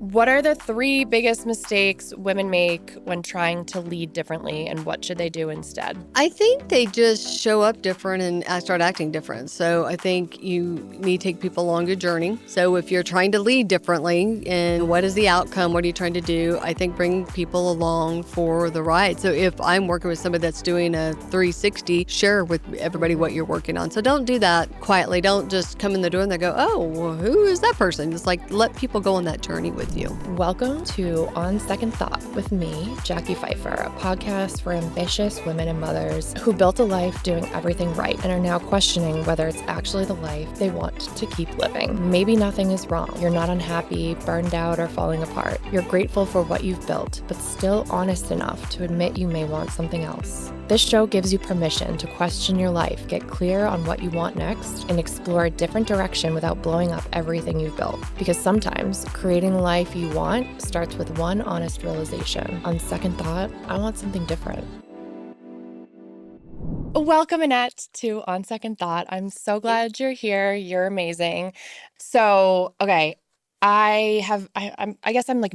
What are the 3 biggest mistakes women make when trying to lead differently, and what should they do instead? I think they just show up different and start acting different. So I think you need to take people along your journey. So if you're trying to lead differently, and what is the outcome? What are you trying to do? I think bring people along for the ride. So if I'm working with somebody that's doing a 360, share with everybody what you're working on. So don't do that quietly. Don't just come in the door and they go, oh, well, who is that person? Just like let people go on that journey with you. Welcome to On Second Thought with me, Jackie Pfeiffer, a podcast for ambitious women and mothers who built a life doing everything right and are now questioning whether it's actually the life they want to keep living. Maybe nothing is wrong. You're not unhappy, burned out, or falling apart. You're grateful for what you've built, but still honest enough to admit you may want something else. This show gives you permission to question your life, get clear on what you want next, and explore a different direction without blowing up everything you've built. Because sometimes creating the life you want starts with one honest realization. On second thought, I want something different. Welcome, Annette, to On Second Thought. I'm so glad you're here. You're amazing. So, okay. I guess I'm like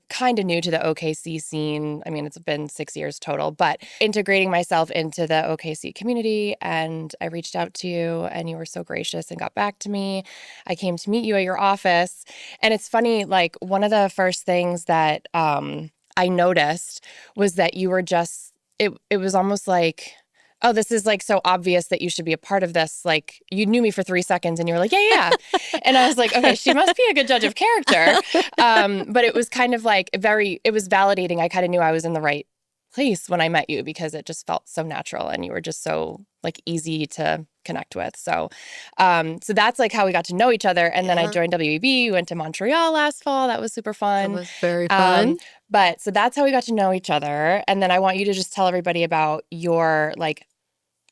kind of new to the OKC scene. I mean, it's been 6 years total, but integrating myself into the OKC community, and I reached out to you and you were so gracious and got back to me. I came to meet you at your office, and it's funny, like one of the first things that I noticed was that you were just, it was almost like, oh, this is like so obvious that you should be a part of this. Like you knew me for 3 seconds and you were like, yeah. And I was like, okay, she must be a good judge of character. But it was kind of like it was validating. I kind of knew I was in the right place when I met you because it just felt so natural and you were just so like easy to connect with. So that's like how we got to know each other. And then I joined WEB, went to Montreal last fall. That was super fun. That was very fun. But so that's how we got to know each other. And then I want you to just tell everybody about your, like,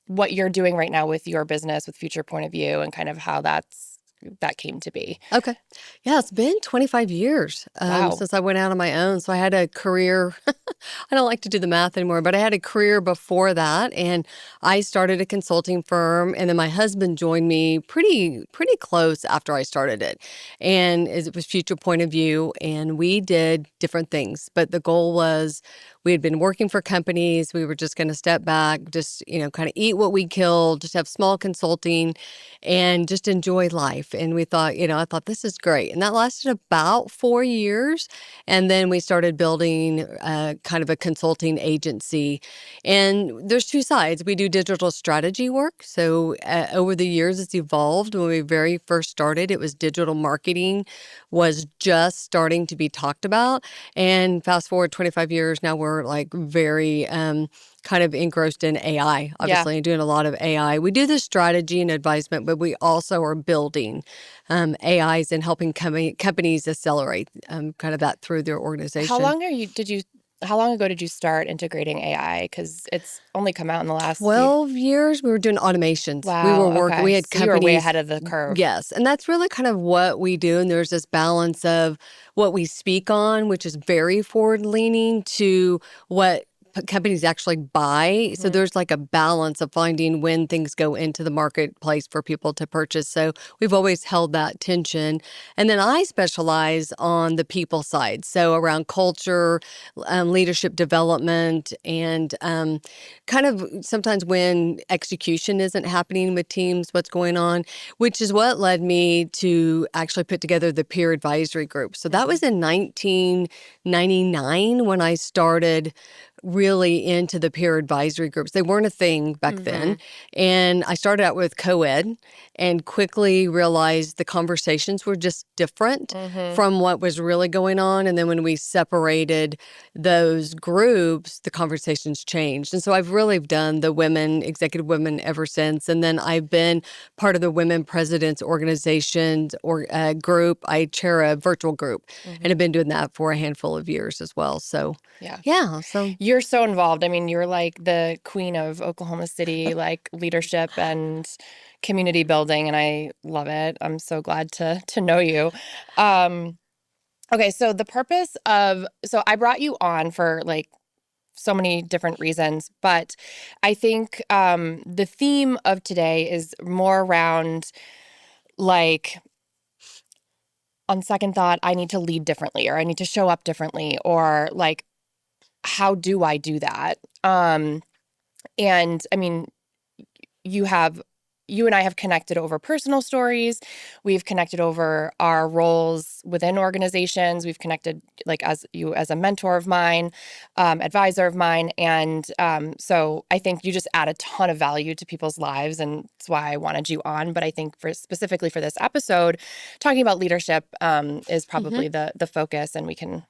what you're doing right now with your business, with Future Point of View, and kind of how that came to be. Okay. Yeah, it's been 25 years Wow. since I went out on my own. So I had a career. I don't like to do the math anymore, but I had a career before that. And I started a consulting firm. And then my husband joined me pretty close after I started it. And it was Future Point of View. And we did different things. But the goal was we had been working for companies. We were just going to step back, just, kind of eat what we killed, just have small consulting and just enjoy life. And we thought, I thought this is great. And that lasted about 4 years. And then we started building kind of a consulting agency. And there's 2 sides. We do digital strategy work. So over the years, it's evolved. When we very first started, it was digital marketing was just starting to be talked about. And fast forward 25 years, now we're like very kind of engrossed in AI, obviously, and doing a lot of AI. We do the strategy and advisement, but we also are building AIs and helping companies accelerate kind of that through their organization. How long ago did you start integrating AI? Because it's only come out in the last 12 years. We were doing automations. Wow. We were working. Okay. We had so companies. You were way ahead of the curve. Yes, and that's really kind of what we do. And there's this balance of what we speak on, which is very forward-leaning, to what companies actually buy. Mm-hmm. So there's like a balance of finding when things go into the marketplace for people to purchase. So we've always held that tension. And then I specialize on the people side. So around culture, leadership development, and kind of sometimes when execution isn't happening with teams, what's going on, which is what led me to actually put together the peer advisory group. So that was in 1999 when I started really into the peer advisory groups. They weren't a thing back then. And I started out with co-ed and quickly realized the conversations were just different from what was really going on. And then when we separated those groups, the conversations changed. And so I've really done the executive women ever since. And then I've been part of the Women Presidents Organization group. I chair a virtual group and have been doing that for a handful of years as well. So so you're so involved. I mean, you're like the queen of Oklahoma City, like leadership and community building, and I love it. I'm so glad to know you. Okay, so so I brought you on for like so many different reasons, but I think the theme of today is more around like on second thought, I need to lead differently, or I need to show up differently, or like, how do I do that? And I mean, you have you and I have connected over personal stories. We've connected over our roles within organizations. We've connected like as you as a mentor of mine, advisor of mine. And so I think you just add a ton of value to people's lives. And that's why I wanted you on. But I think for specifically for this episode, talking about leadership is Hmm. probably the focus, and we can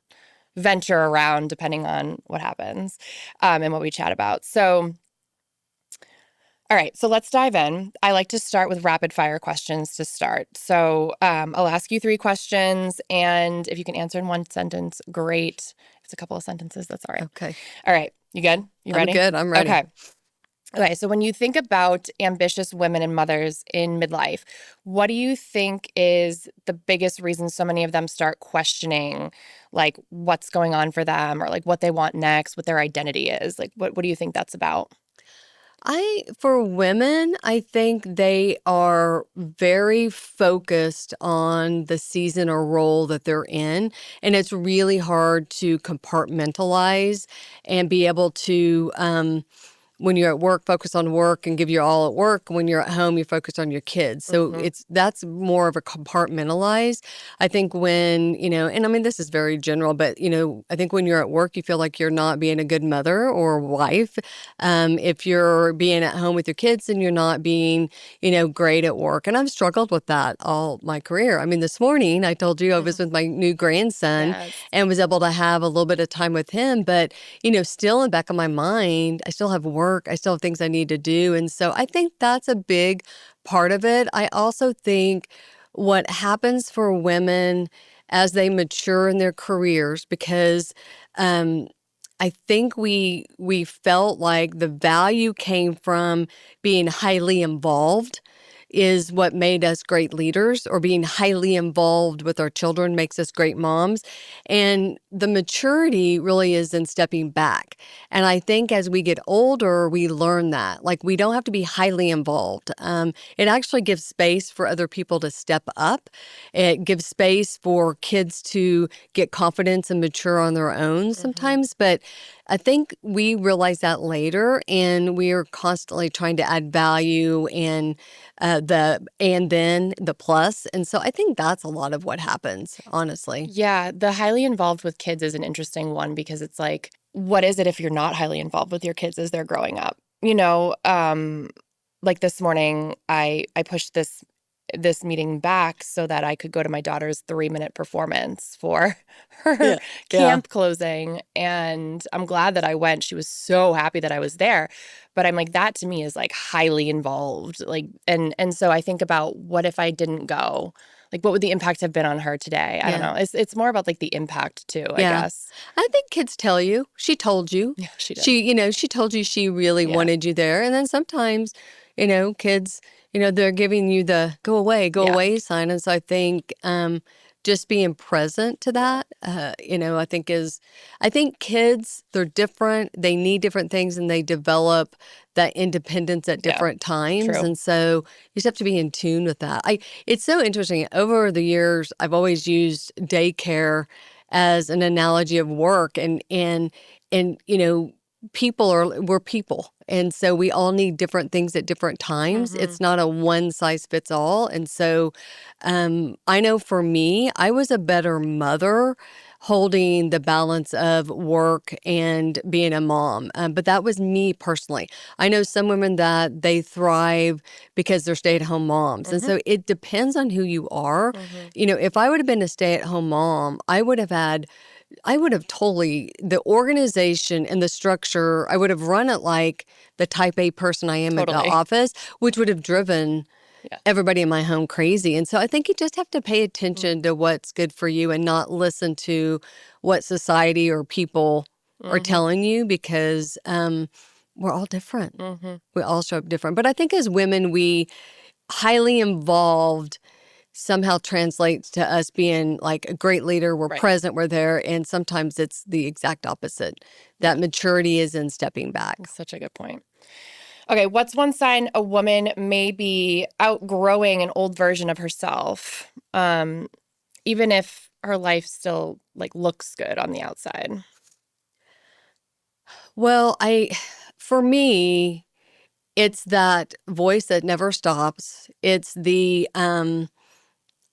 venture around depending on what happens and what we chat about. So all right, so let's dive in. I like to start with rapid fire questions to start. So I'll ask you 3 questions, and if you can answer in one sentence, great. If it's a couple of sentences, that's all right. Okay. All right, you good? You I'm ready? good. I'm ready. Okay. Okay, so when you think about ambitious women and mothers in midlife, what do you think is the biggest reason so many of them start questioning like what's going on for them, or like what they want next, what their identity is? Like what do you think that's about? For women, I think they are very focused on the season or role that they're in. And it's really hard to compartmentalize and be able to, when you're at work, focus on work and give your all at work. When you're at home, you focus on your kids. So Hmm. that's more of a compartmentalized. I think when, and I mean, this is very general, but, I think when you're at work, you feel like you're not being a good mother or wife. If you're being at home with your kids and you're not being, great at work. And I've struggled with that all my career. I mean, this morning I told you I was with my new grandson Yes. and was able to have a little bit of time with him. But still in the back of my mind, I still have work. I still have things I need to do. And so I think that's a big part of it. I also think what happens for women as they mature in their careers, because um, I think we felt like the value came from being highly involved is what made us great leaders, or being highly involved with our children makes us great moms. And the maturity really is in stepping back. And I think as we get older, we learn that. Like, we don't have to be highly involved. It actually gives space for other people to step up. It gives space for kids to get confidence and mature on their own Hmm. sometimes. But I think we realize that later, and we are constantly trying to add value and then the plus. And so I think that's a lot of what happens, honestly. Yeah, the highly involved with kids is an interesting one, because it's like, what is it if you're not highly involved with your kids as they're growing up? Like this morning, I pushed this meeting back so that I could go to my daughter's 3-minute performance for her Yeah. Yeah. camp closing. And I'm glad that I went. She was so happy that I was there. But I'm like, that to me is like highly involved. Like, and so I think about, what if I didn't go? Like, what would the impact have been on her today? I don't Yeah. know. It's more about like the impact too, I Yeah. guess. I think kids tell you. She told you. Yeah, she did. She told you she really Yeah. wanted you there. And then sometimes, kids, they're giving you the go Yeah. away sign. And so I think just being present to Yeah. that, I think kids, they're different. They need different things, and they develop that independence at Yeah. different times. True. And so you just have to be in tune with that. It's so interesting. Over the years, I've always used daycare as an analogy of work, and we're people, and so we all need different things at different times. Hmm. It's not a one size fits all. And so I know for me, I was a better mother holding the balance of work and being a mom, but that was me personally. I know some women that they thrive because they're stay-at-home moms, and Hmm. so it depends on who you are. Hmm. If I would have been a stay-at-home mom, I would have totally, the organization and the structure, I would have run it like the type A person I am at the Totally. office, which would have driven Yeah. everybody in my home crazy. And so I think you just have to pay attention to what's good for you and not listen to what society or people are Hmm. telling you, because we're all different. Hmm. We all show up different. But I think as women, we highly involved somehow translates to us being like a great leader. We're Right. present, we're there. And sometimes it's the exact opposite. Yeah. That maturity is in stepping back. Such a good point. Okay, what's one sign a woman may be outgrowing an old version of herself? even if her life still like looks good on the outside? Well, for me, it's that voice that never stops. It's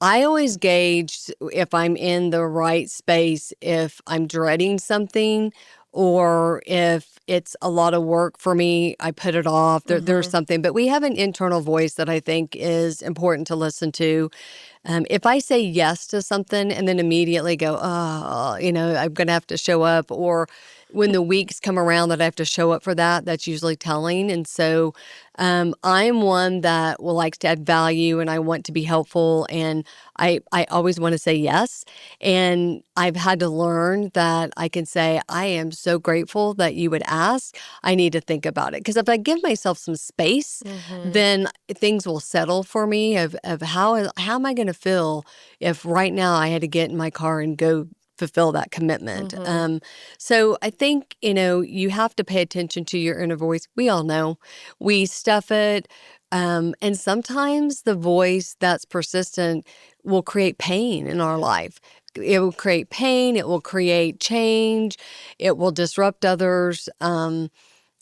I always gauge if I'm in the right space, if I'm dreading something or if it's a lot of work for me, I put it off. There's Mm-hmm. something, but we have an internal voice that I think is important to listen to. If I say yes to something and then immediately go, oh, I'm going to have to show up, or when the weeks come around that I have to show up for that, that's usually telling. And so I'm one that will like to add value and I want to be helpful. And I always want to say yes. And I've had to learn that I can say, I am so grateful that you would ask. I need to think about it. Because if I give myself some space, Mm-hmm. then things will settle for me of how am I going to feel if right now I had to get in my car and go fulfill that commitment. Mm-hmm. So I think, you have to pay attention to your inner voice. We all know we stuff it. And sometimes the voice that's persistent will create pain in our life. It will create pain. It will create change. It will disrupt others.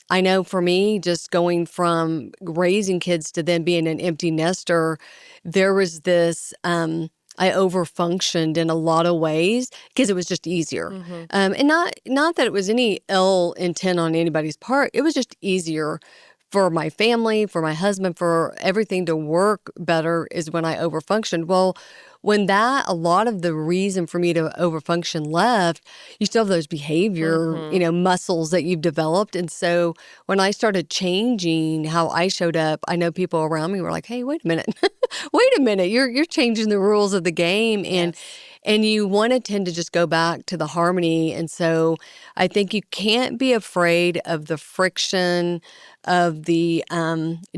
I know for me, just going from raising kids to then being an empty nester, there was this, I overfunctioned in a lot of ways because it was just easier. Mm-hmm. And not that it was any ill intent on anybody's part. It was just easier for my family, for my husband, for everything to work better is when I overfunctioned. Well, when a lot of the reason for me to overfunction left, you still have those behavior, Mm-hmm. muscles that you've developed. And so when I started changing how I showed up, I know people around me were like, "Hey, wait a minute. Wait a minute. You're changing the rules of the game." Yes. And you want to tend to just go back to the harmony. And so I think you can't be afraid of the friction, of the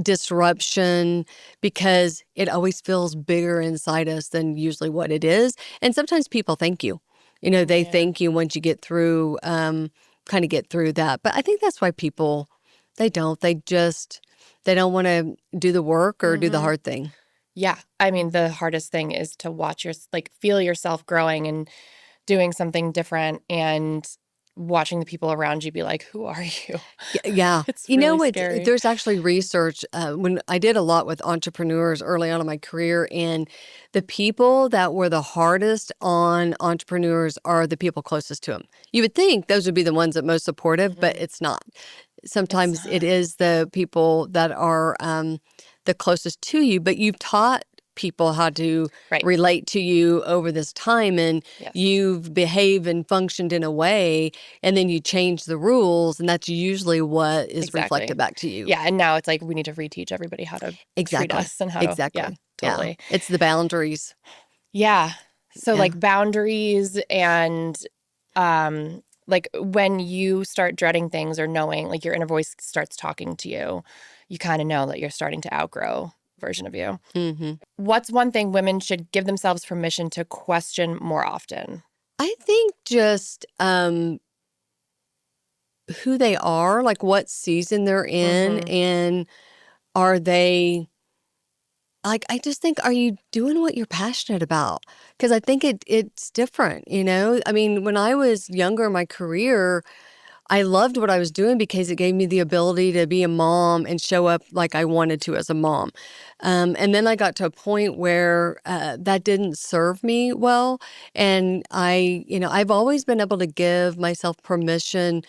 disruption, because it always feels bigger inside us than usually what it is. And sometimes people thank you. They Yeah. thank you once you get through, kind of get through that. But I think that's why people, they don't. They don't want to do the work or do the Mm-hmm. hard thing. Yeah. I mean, the hardest thing is to watch like feel yourself growing and doing something different and watching the people around you be like, who are you? Yeah. It's really scary. There's actually research when I did a lot with entrepreneurs early on in my career, and the people that were the hardest on entrepreneurs are the people closest to them. You would think those would be the ones that most supportive, but Mm-hmm. it's not. It's Sometimes it not. is the people that are the closest to you, but you've taught people how to Right. relate to you over this time, and Yes. you've behaved and functioned in a way, and then you change the rules, and that's usually what is reflected Exactly. back to you. Yeah. And now it's like we need to reteach everybody how to treat Exactly. us and how to, yeah, Exactly. Yeah. totally. It's the boundaries. Yeah. So Yeah. like boundaries and like when you start dreading things or knowing like your inner voice starts talking to you, you kind of know that you're starting to outgrow a version of you. Hmm. What's one thing women should give themselves permission to question more often? I think just who they are, like what season they're in, Mhm. and are they like, I just think, are you doing what you're passionate about? Because I think it's different, I mean, when I was younger in my career, I loved what I was doing because it gave me the ability to be a mom and show up like I wanted to as a mom. And then I got to a point where that didn't serve me well. And I've always been able to give myself permission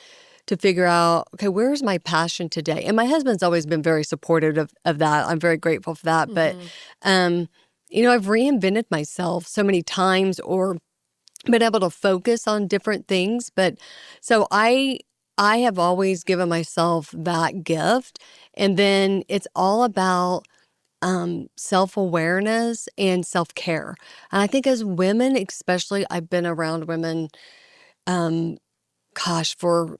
to figure out, okay, where's my passion today? And my husband's always been very supportive of that. I'm very grateful for that. But, Mhm. um, I've reinvented myself so many times, or been able to focus on different things. But so I have always given myself that gift. And then it's all about self-awareness and self-care. And I think as women, especially, I've been around women, um, gosh, for,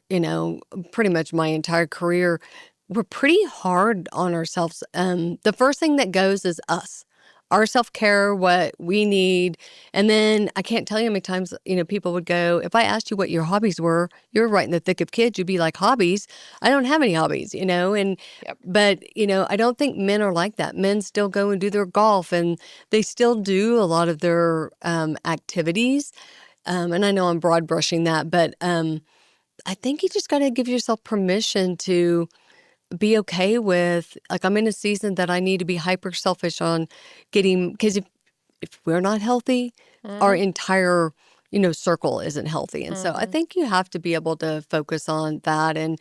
pretty much my entire career, we're pretty hard on ourselves. The first thing that goes is us. our self-care, what we need. And then I can't tell you how many times, people would go, if I asked you what your hobbies were, you're right in the thick of kids, you'd be like, hobbies? I don't have any hobbies, and Yep. but, I don't think men are like that. Men still go and do their golf, and they still do a lot of their activities. And I know I'm broad brushing that, but I think you just got to give yourself permission to be okay with, like, I'm in a season that I need to be hyper selfish on getting, because if we're not healthy, our Hmm. entire, circle isn't healthy. And so I Hmm. think you have to be able to focus on that. And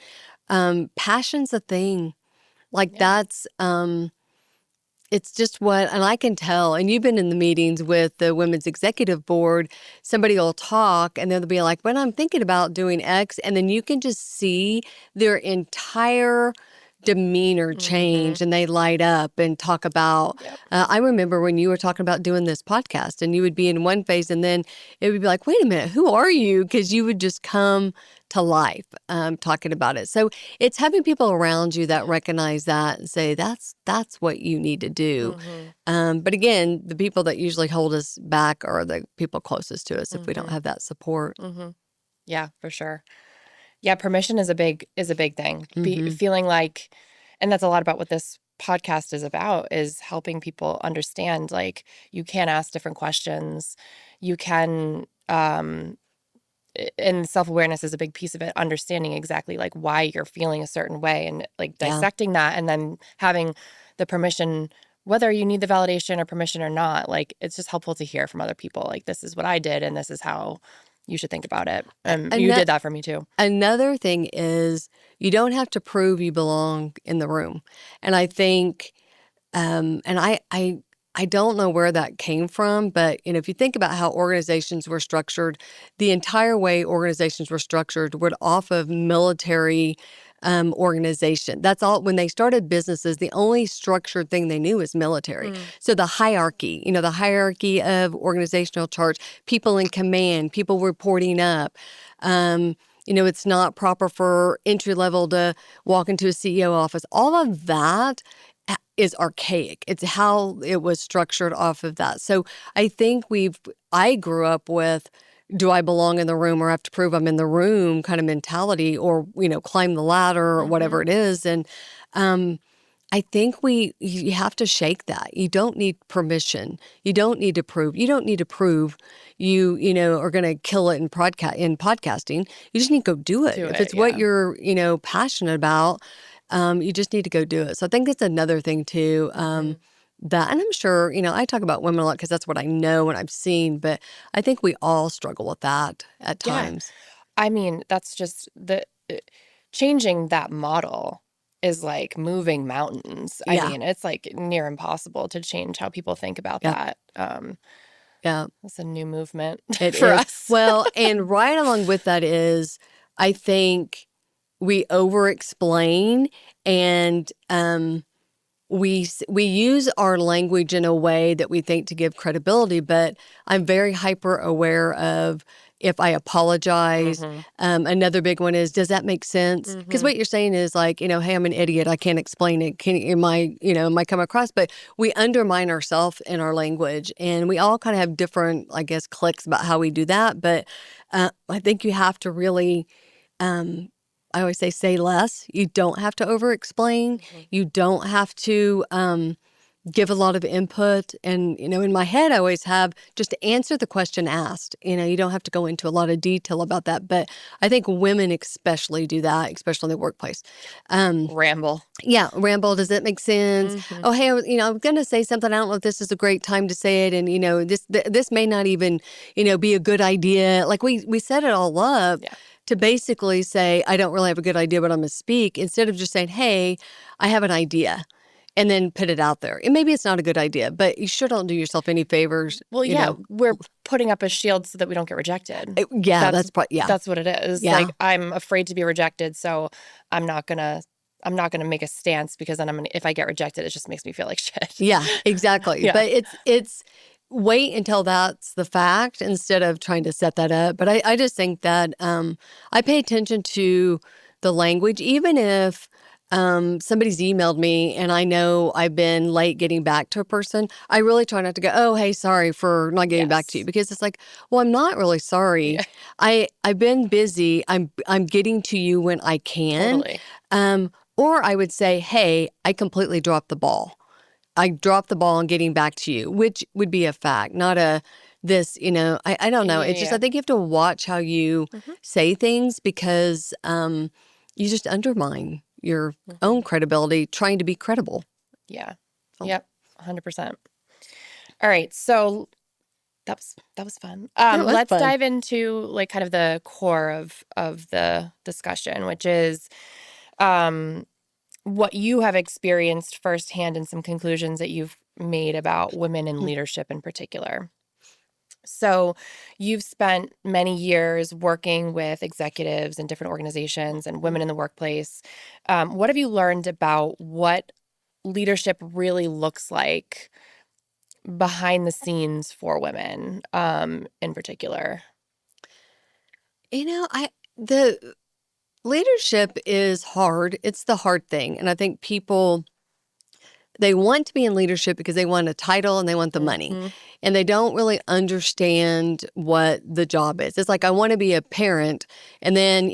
passion's a thing. Like Yeah. that's, it's just and I can tell, and you've been in the meetings with the Women's Executive Board, somebody will talk and they'll be like, when I'm thinking about doing X, and then you can just see their entire demeanor Hmm. change and they light up and talk about, Yep. I remember when you were talking about doing this podcast and you would be in one phase and then it would be like, wait a minute, who are you? Because you would just come to life talking about it. So it's having people around you that Yeah. recognize that and say, that's what you need to do. Hmm. But again, the people that usually hold us back are the people closest to us if we don't Hmm. have that support. Hmm. Yeah, for sure. Yeah, permission is a big thing. Hmm. Feeling like, and that's a lot about what this podcast is about, is helping people understand, like, you can ask different questions. You can and self-awareness is a big piece of it, understanding exactly like why you're feeling a certain way and like Yeah. dissecting that, and then having the permission, whether you need the validation or permission or not, like it's just helpful to hear from other people, like, this is what I did and this is how you should think about it. And You did that for me too. another thing is you don't have to prove you belong in the room. And I think, and I don't know where that came from, but if you think about how organizations were structured, the entire way organizations were structured were off of military organization. That's all. When they started businesses, the only structured thing they knew was military. Mm. So the hierarchy of organizational charts, people in command, people reporting up. It's not proper for entry level to walk into a CEO office. All of that is archaic. It's how it was structured off of that. So I think I grew up with, do I belong in the room or have to prove I'm in the room kind of mentality, or, climb the ladder or Hmm. whatever it is. And I think you have to shake that. You don't need permission. You don't need to prove. You don't need to prove are going to kill it in podcasting. You just need to go do it. Do If it, it's what yeah. you're, passionate about, you just need to go do it. So I think that's another thing too. Hmm. That, and I'm sure, I talk about women a lot because that's what I know and I've seen, but I think we all struggle with that at Yeah. times. I mean, that's just changing that model is like moving mountains. I Yeah. mean, it's like near impossible to change how people think about Yep. that. Yeah. It's a new movement It for is. us. Well, and right along with that is, I think we over explain, and we use our language in a way that we think to give credibility, but I'm very hyper aware of if I apologize. Hmm. Another big one is, does that make sense? Because Hmm. what you're saying is like, hey, I'm an idiot. I can't explain it. Am I come across? But we undermine ourselves in our language, and we all kind of have different, I guess, clicks about how we do that. But I think you have to really, I always say less. You don't have to over explain. Hmm. You don't have to give a lot of input. And, in my head, I always have just to answer the question asked. You don't have to go into a lot of detail about that. But I think women especially do that, especially in the workplace. Ramble. Yeah, ramble. Does that make sense? Hmm. Oh, hey, I'm going to say something. I don't know if this is a great time to say it. And, this may not even, be a good idea. Like we set it all up Yeah. to basically say, I don't really have a good idea, but I'm going to speak, instead of just saying, hey, I have an idea, and then put it out there. And maybe it's not a good idea, but you sure don't do yourself any favors, Well, yeah, we're putting up a shield so that we don't get rejected. Yeah, That's yeah. that's what it is. Yeah. Like, I'm afraid to be rejected, so I'm not gonna I'm not gonna make a stance, because then if I get rejected, it just makes me feel like shit. Yeah, exactly. Yeah. But it's wait until that's the fact instead of trying to set that up. But I just think that I pay attention to the language, even if somebody's emailed me and I know I've been late getting back to a person, I really try not to go, oh, hey, sorry for not getting back to you. Yes. Because it's like, well, I'm not really sorry. Yeah, I've been busy. I'm getting to you when I can. totally. Um, or I would say, hey, I completely dropped the ball. I dropped the ball on getting back to you, which would be a fact, not a this, I don't know. Yeah, It's just, I yeah. think you have to watch how you Mm-hmm. say things because you just undermine your Mm-hmm. own credibility trying to be credible. Yeah. So, Yep. 100%. All right. So that was fun. it was Let's fun. dive into like kind of the core of the discussion, which is um what you have experienced firsthand and some conclusions that you've made about women in leadership in particular. So, you've spent many years working with executives in different organizations and women in the workplace. What have you learned about what leadership really looks like behind the scenes for women, in particular? The leadership is hard. It's the hard thing. And I think people, they want to be in leadership because they want a title and they want the money. Hmm. And they don't really understand what the job is. It's like, I want to be a parent. And then,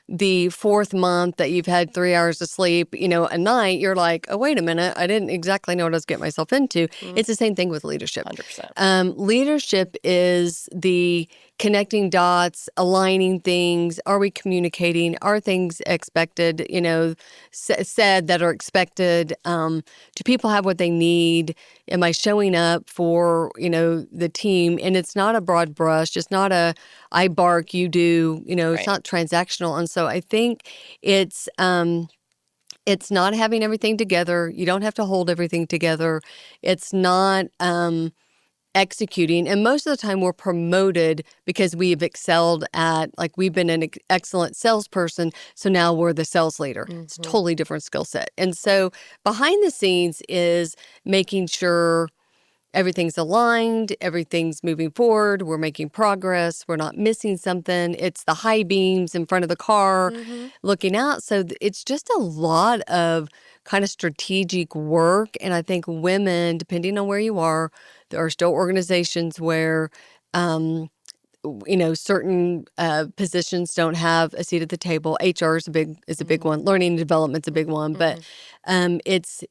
the fourth month that you've had 3 hours of sleep, a night, you're like, oh, wait a minute. I didn't exactly know what I was getting myself into. It's the same thing with leadership. 100%. Leadership is the connecting dots, aligning things. Are we communicating? Are things expected, said that are expected? Do people have what they need? Am I showing up for, the team? And it's not a broad brush. It's not a I bark, you do, it's Right. not transactional. And so I think it's not having everything together. You don't have to hold everything together. It's not executing. And most of the time we're promoted because we've excelled at, like, we've been an excellent salesperson. So now we're the sales leader. It's a Hmm. totally different skill set. And so behind the scenes is making sure everything's aligned, everything's moving forward, we're making progress, we're not missing something. It's the high beams in front of the car Hmm. looking out. So it's just a lot of kind of strategic work. And I think women, depending on where you are, there are still organizations where certain positions don't have a seat at the table. HR is a big Hmm. one. Learning and development's a big one. But Hmm. it's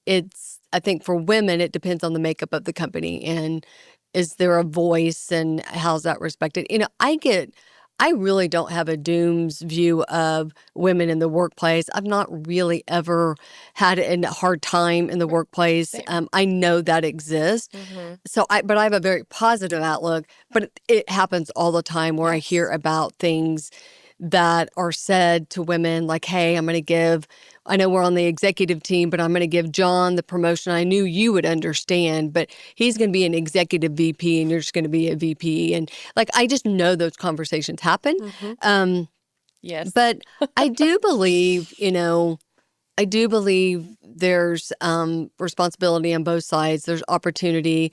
I think for women it depends on the makeup of the company and is there a voice and how's that respected? I really don't have a dooms view of women in the workplace. I've not really ever had a hard time in the workplace. Same. I know that exists. Hmm. But I have a very positive outlook, but it happens all the time where I hear Yes. about things that are said to women like, hey, I know we're on the executive team, but I'm going to give John the promotion I knew you would understand, but he's going to be an executive VP and you're just going to be a VP. And like, I just know those conversations happen. Hmm. Um, Yes. but I do believe, there's responsibility on both sides. There's opportunity.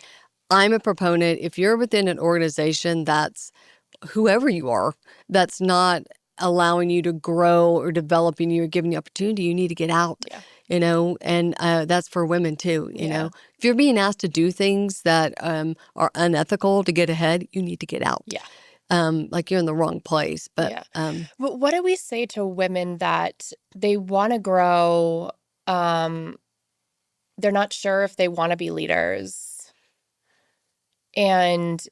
I'm a proponent. If you're within an organization that's whoever you are, that's not allowing you to grow or developing you or giving you opportunity, you need to get out, Yeah. and that's for women too. Yeah. If you're being asked to do things that are unethical to get ahead, you need to get out. Yeah. Like you're in the wrong place. But Yeah. But what do we say to women that they want to grow? Um, they're not sure if they want to be leaders. And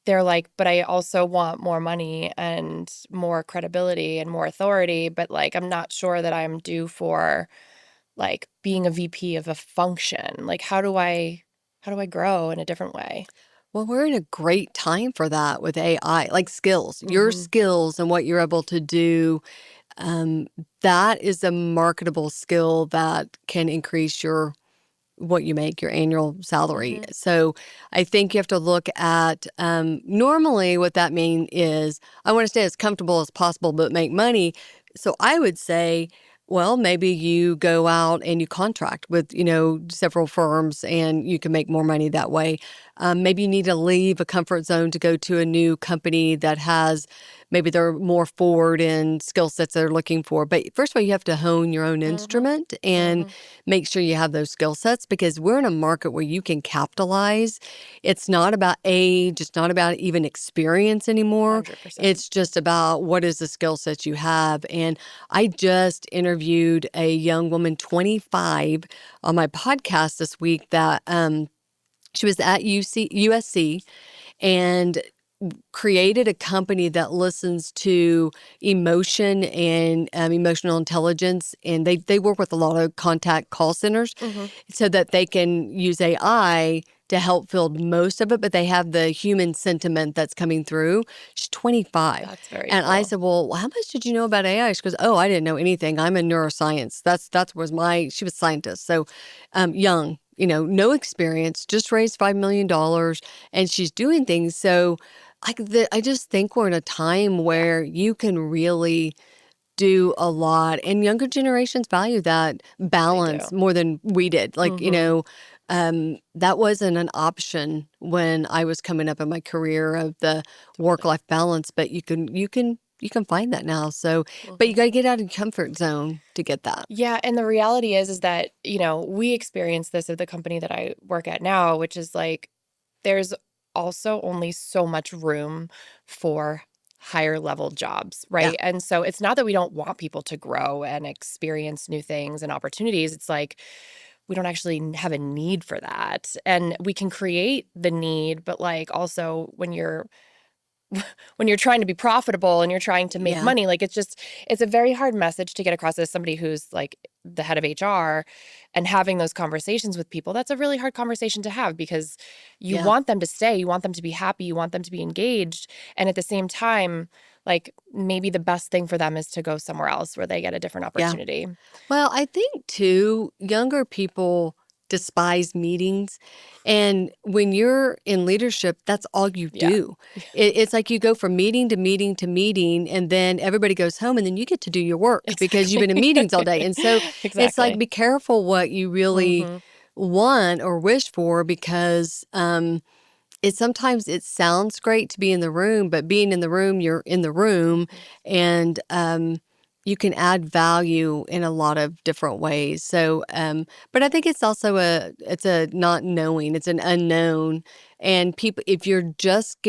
they're like, but I also want more money and more credibility and more authority. But like, I'm not sure that I'm due for like being a VP of a function. Like, how do I grow in a different way? well, we're in a great time for that with AI, like skills, your Mm-hmm. skills and what you're able to do. Um, that is a marketable skill that can increase what you make, your annual salary. Mm-hmm. So I think you have to look at normally what that means is I want to stay as comfortable as possible, but make money. So I would say, well, maybe you go out and you contract with, several firms and you can make more money that way. Maybe you need to leave a comfort zone to go to a new company that has, maybe they're more forward in skill sets they're looking for. But first of all, you have to hone your own Mm-hmm. instrument and Mm-hmm. make sure you have those skill sets, because we're in a market where you can capitalize. It's not about age. It's not about even experience anymore. 100%. It's just about what is the skill sets you have. And I just interviewed a young woman, 25, on my podcast this week that she was at USC and created a company that listens to emotion and emotional intelligence. And they work with a lot of contact call centers Mm-hmm. so that they can use AI to help field most of it, but they have the human sentiment that's coming through. She's 25. That's very And I cool. said, well, how much did you know about AI? She goes, oh, I didn't know anything. I'm in neuroscience. She was a scientist. So young, no experience, just raised $5 million dollars, and she's doing things. So I just think we're in a time Yeah, where you can really do a lot, and younger generations value that they balance do. more than we did. Mm-hmm. That wasn't an option when I was coming up in my career of the Totally. work-life balance, but you can find that now. So, but you Mm-hmm. got to get out of your comfort zone to get that. Yeah, and the reality is that, we experience this at the company that I work at now, which is like there's also only so much room for higher level jobs, Yeah, right? And so it's not that we don't want people to grow and experience new things and opportunities. It's like we don't actually have a need for that. And we can create the need, but like also when you're trying to be profitable and you're trying to make yeah, money, like it's a very hard message to get across as somebody who's like the head of HR and having those conversations with people. That's a really hard conversation to have because you yeah, want them to stay, you want them to be happy, you want them to be engaged. And at the same time, like maybe the best thing for them is to go somewhere else where they get a different yeah. opportunity. Well, I think too, younger people despise meetings. And when you're in leadership, that's all you Yeah. do. It's like you go from meeting to meeting to meeting, and then everybody goes home, and then you get to do your work because you've Exactly. been in meetings all day. And so it's like, Exactly. be careful what you really Mm-hmm. want or wish for, because sometimes it sounds great to be in the room, but being in the room, you're in the room, Mm-hmm. and you can add value in a lot of different ways. So, but I think it's also it's a not knowing, it's an unknown, and people, if you're just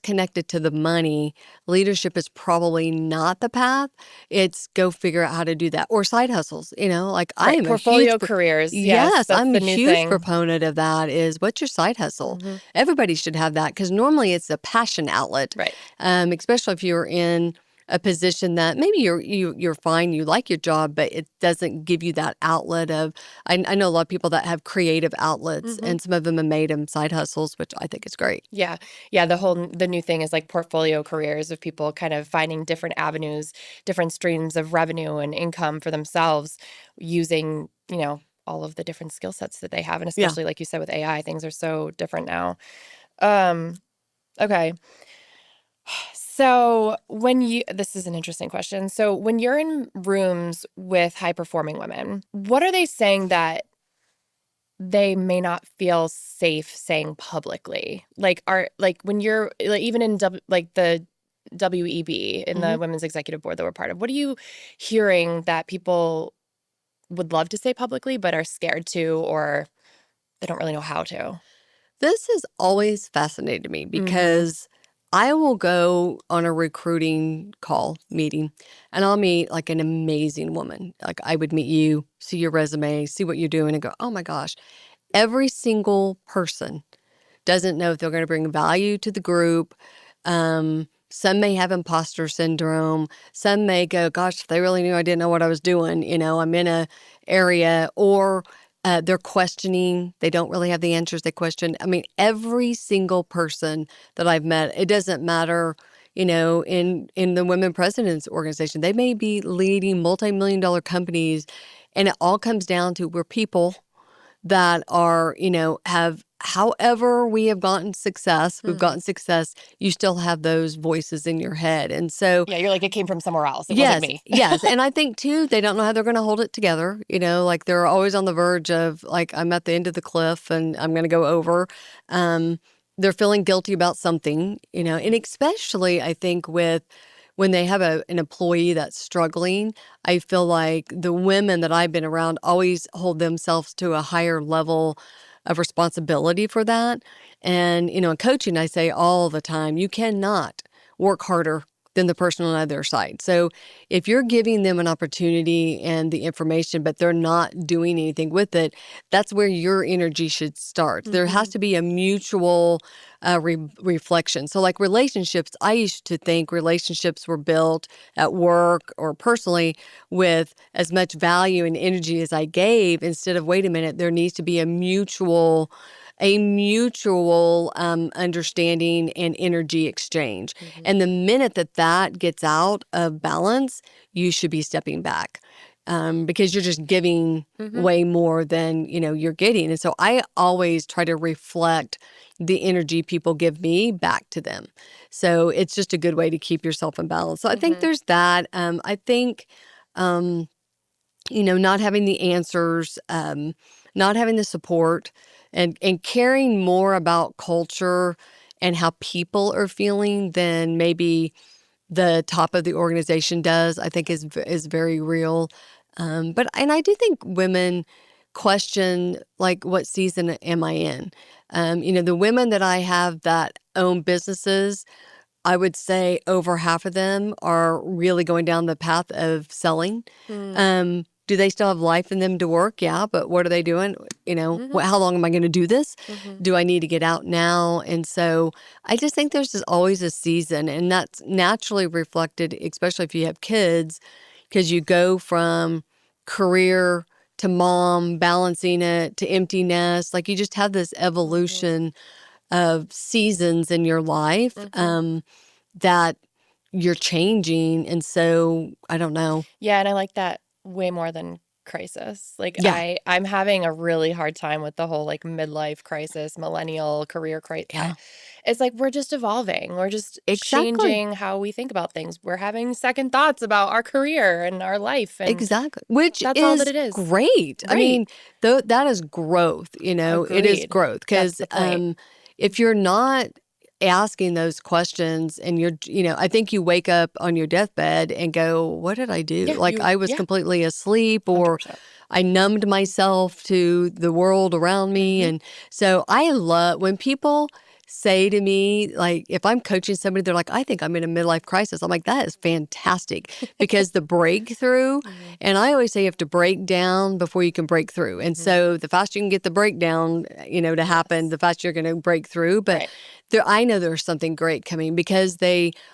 connected to the money, leadership is probably not the path. It's go figure out how to do that, or side hustles. Like I Right. am a huge Portfolio careers. Yes, Yes, that's I'm a the new huge thing. proponent of that. Is what's your side hustle? Mm-hmm. Everybody should have that, because normally it's a passion outlet, Right. especially if you're in a position that maybe you're fine, you like your job, but it doesn't give you that outlet of. I know a lot of people that have creative outlets, Mm-hmm. and some of them have made them side hustles, which I think is great. Yeah. Yeah. The new thing is like portfolio careers of people kind of finding different avenues, different streams of revenue and income for themselves using, all of the different skill sets that they have. And Yeah. especially like you said with AI, things are so different now. Um, okay. So this is an interesting question. So when you're in rooms with high performing women, what are they saying that they may not feel safe saying publicly? Like when you're like even in like the WEB in hmm the Women's Executive Board that we're part of, what are you hearing that people would love to say publicly but are scared to or they don't really know how to? This has always fascinated me, Mm-hmm. because I will go on a recruiting call meeting, and I'll meet like an amazing woman. Like I would meet you, see your resume, see what you're doing, and go, oh my gosh, every single person doesn't know if they're going to bring value to the group. Some may have imposter syndrome. Some may go, gosh, if they really knew I didn't know what I was doing, I'm in a area, or they're questioning. They don't really have the answers they question. I mean, every single person that I've met, it doesn't matter, in the Women Presidents Organization, they may be leading multi-million-dollar companies, and it all comes down to we're people. that are, have, however we have gotten success, we've gotten success, you still have those voices in your head. And so, Yeah, you're like, it came from somewhere else. It wasn't yes, me. yes. And I think too, they don't know how they're going to hold it together. Like they're always on the verge of like, I'm at the end of the cliff and I'm going to go over. They're feeling guilty about something, and especially I think with when they have an employee that's struggling, I feel like the women that I've been around always hold themselves to a higher level of responsibility for that. And, in coaching, I say all the time, you cannot work harder than the person on the other side. So if you're giving them an opportunity and the information, but they're not doing anything with it, that's where your energy should start. There has to be a mutual reflection. So like relationships, I used to think relationships were built at work or personally with as much value and energy as I gave, instead of, wait a minute, there needs to be a mutual understanding and energy exchange. And the minute that gets out of balance, you should be stepping back, because you're just giving way more than you're getting. And so I always try to reflect the energy people give me back to them. So it's just a good way to keep yourself in balance. So I think there's that. I think not having the answers, not having the support, and caring more about culture and how people are feeling than maybe the top of the organization does, I think is very real. And I do think women question, like, what season am I in? The women that I have that own businesses, I would say over half of them are really going down the path of selling. Do they still have life in them to work? Yeah, but what are they doing? How long am I going to do this? Do I need to get out now? And so I just think there's just always a season, and that's naturally reflected, especially if you have kids, because you go from career to mom, balancing it, to empty nest. Like you just have this evolution of seasons in your life that you're changing. And so I don't know. Yeah, and I like that way more than crisis. Like Yeah. I'm having a really hard time with the whole like midlife crisis, millennial career crisis. Yeah. It's like we're just evolving. We're just Exactly. changing how we think about things. We're having second thoughts about our career and our life, and Exactly. Which that's all that is it is. great. I Right. mean, though that is growth, it is Agreed. growth, That's because the point. if you're not asking those questions and I think you wake up on your deathbed and go, what did I do? Yeah, Like I was yeah, completely asleep, or 100%. I numbed myself to the world around me. And so I love when people say to me, like, if I'm coaching somebody, they're like, I think I'm in a midlife crisis. I'm like, that is fantastic, because the breakthrough, and I always say you have to break down before you can break through. And so the faster you can get the breakdown, to happen, the faster you're going to break through. But Right. I know there's something great coming, because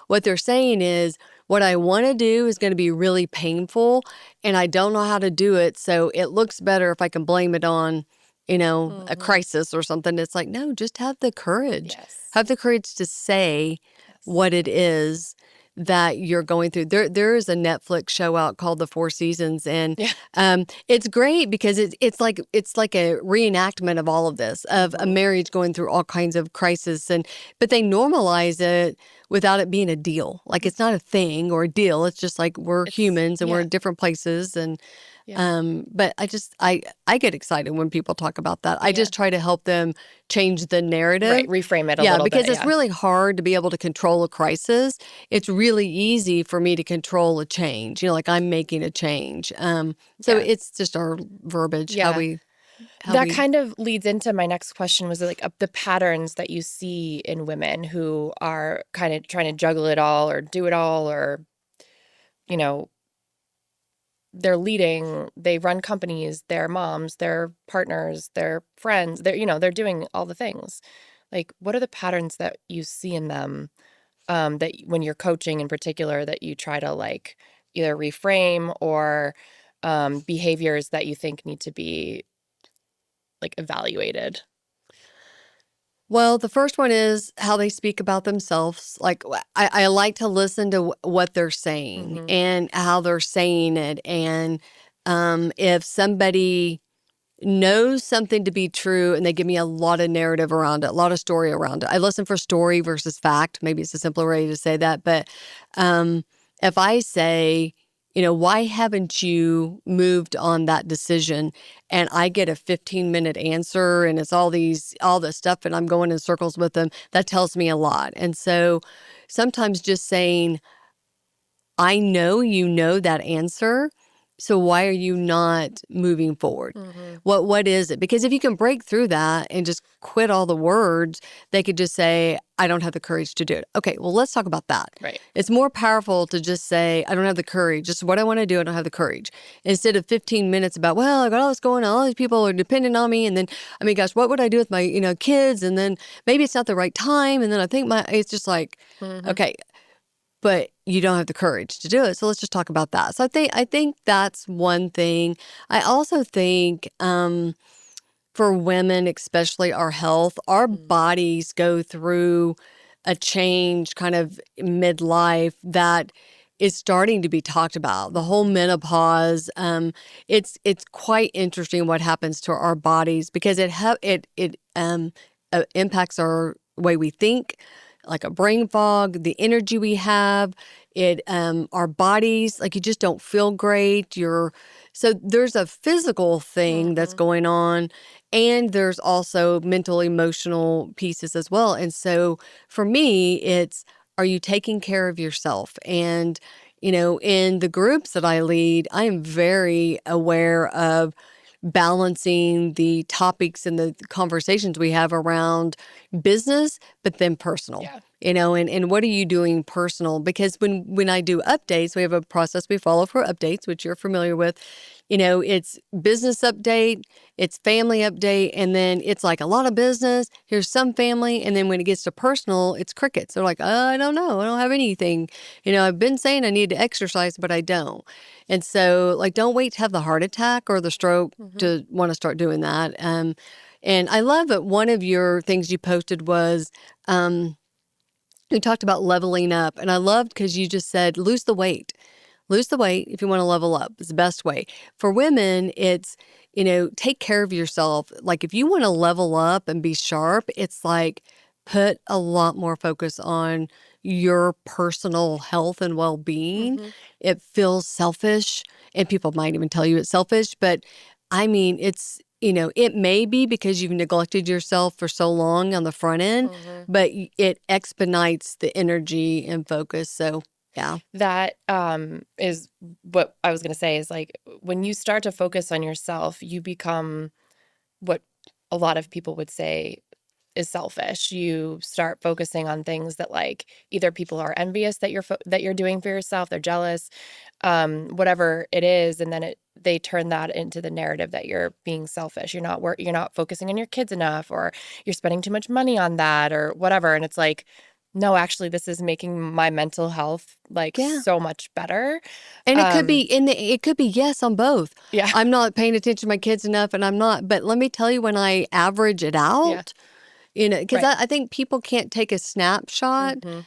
what they're saying is, what I want to do is going to be really painful, and I don't know how to do it. So it looks better if I can blame it on, a crisis or something. It's like, no, just have the courage. Yes. Have the courage to say Yes. what it is that you're going through. There is a Netflix show out called The Four Seasons, and Yeah. it's great because it's like a reenactment of all of this, of a marriage going through all kinds of crises, but they normalize it without it being a deal. Like it's not a thing or a deal. It's just like we're humans and we're Yeah. in different places. And Yeah. but I get excited when people talk about that. I Yeah. just try to help them change the narrative. Right. Reframe it a Yeah, little because bit. it's Yeah. really hard to be able to control a crisis. It's really easy for me to control a change. Like I'm making a change. So Yeah. it's just our verbiage, how Yeah. we That kind of leads into my next question, was like the patterns that you see in women who are kind of trying to juggle it all or do it all, or, you know, they're leading, they run companies, they're moms, they're partners, they're friends, they're doing all the things. Like, what are the patterns that you see in them, that when you're coaching in particular, that you try to like either reframe, or behaviors that you think need to be like evaluated? Well, the first one is how they speak about themselves. Like I like to listen to what they're saying Mm-hmm. and how they're saying it. And if somebody know something to be true and they give me a lot of narrative around it, a lot of story around it. I listen for story versus fact. Maybe it's a simpler way to say that. But if I say, why haven't you moved on that decision? And I get a 15-minute answer and it's all this stuff and I'm going in circles with them, that tells me a lot. And so sometimes just saying, I know you know that answer, so why are you not moving forward? Mm-hmm. What is it? Because if you can break through that and just quit all the words, they could just say, I don't have the courage to do it. Okay, well, let's talk about that. Right. It's more powerful to just say, I don't have the courage. Just what I want to do, I don't have the courage. Instead of 15 minutes about, well, I got all this going on, all these people are dependent on me. And then, gosh, what would I do with my, kids? And then maybe it's not the right time. And then I think it's just like, Mm-hmm. okay, but you don't have the courage to do it. So let's just talk about that. So I think that's one thing. I also think for women, especially our health, our bodies go through a change kind of midlife that is starting to be talked about. The whole menopause. It's quite interesting what happens to our bodies because it impacts our way we think, like a brain fog, the energy we have, our bodies, like you just don't feel great. So there's a physical thing that's Mm-hmm. going on, and there's also mental, emotional pieces as well. And so for me, it's, are you taking care of yourself? And, in the groups that I lead, I am very aware of balancing the topics and the conversations we have around business, but then personal. Yeah. And what are you doing personal? Because when I do updates, we have a process we follow for updates, which you're familiar with. It's business update, it's family update, and then it's like a lot of business, here's some family, and then when it gets to personal, it's crickets. They're like, I don't know, I don't have anything. I've been saying I need to exercise, but I don't. And so, like, don't wait to have the heart attack or the stroke Mm-hmm. to want to start doing that. And I love that one of your things you posted was, you talked about leveling up, and I loved because you just said, lose the weight. Lose the weight if you want to level up. It's the best way. For women, it's, take care of yourself. Like if you want to level up and be sharp, it's like put a lot more focus on your personal health and well-being. Mm-hmm. It feels selfish, and people might even tell you it's selfish, but it's, it may be because you've neglected yourself for so long on the front end, Mm-hmm. but it expedites the energy and focus. So, yeah. That is what I was going to say is like when you start to focus on yourself, you become what a lot of people would say is selfish. You start focusing on things that like either people are envious that you're doing for yourself, they're jealous, whatever it is, and then they turn that into the narrative that you're being selfish. You're not focusing on your kids enough, or you're spending too much money on that, or whatever. And it's like, no, actually, this is making my mental health like Yeah. so much better. And it could be yes on both. Yeah, I'm not paying attention to my kids enough and I'm not, but let me tell you, when I average it yeah, out, because right. I think people can't take a snapshot Hmm.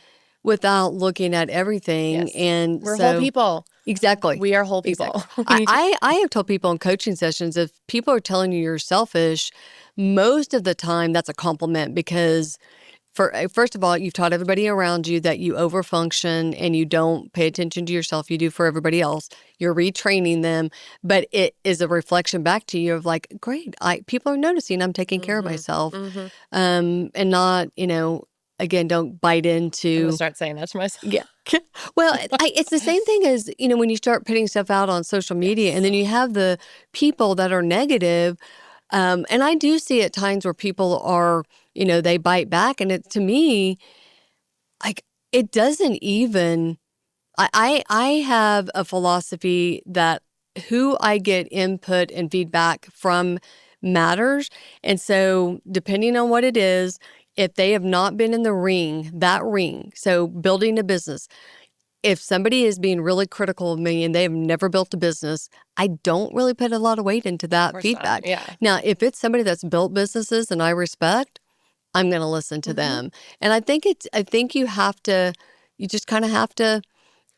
without looking at everything. Yes, And we're whole so, people. exactly. We are whole people. Exactly. We I, need to. I, I have told people in coaching sessions, if people are telling you you're selfish, most of the time that's a compliment because first of all, you've taught everybody around you that you overfunction and you don't pay attention to yourself. You do for everybody else. You're retraining them, but it is a reflection back to you of like, great, people are noticing I'm taking care of Hmm. myself, Hmm. and not, again, don't bite I'm gonna into. start saying that to myself. Yeah. Well, it's the same thing as, when you start putting stuff out on social media and Yes. then you have the people that are negative. And I do see at times where people are, they bite back. And to me, like, it doesn't even, I have a philosophy that who I get input and feedback from matters. And so depending on what it is, if they have not been in the ring, so building a business, if somebody is being really critical of me and they have never built a business, I don't really put a lot of weight into Of that course not. feedback. Yeah. Now, if it's somebody that's built businesses and I respect, I'm going to listen to Hmm. them. And I think you just kind of have to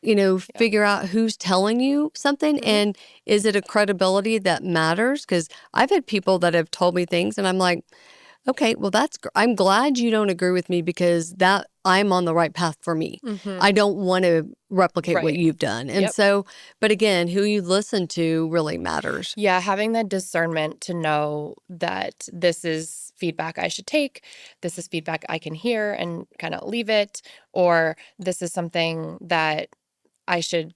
figure out who's telling you something and is it a credibility that matters? Because I've had people that have told me things and I'm like, okay, well, I'm glad you don't agree with me because that I'm on the right path for me. I don't want to replicate what Right. you've done. And Yep. so, but again, who you listen to really matters. Yeah, having the discernment to know that this is feedback I should take, this is feedback I can hear and kind of leave it, or this is something that I should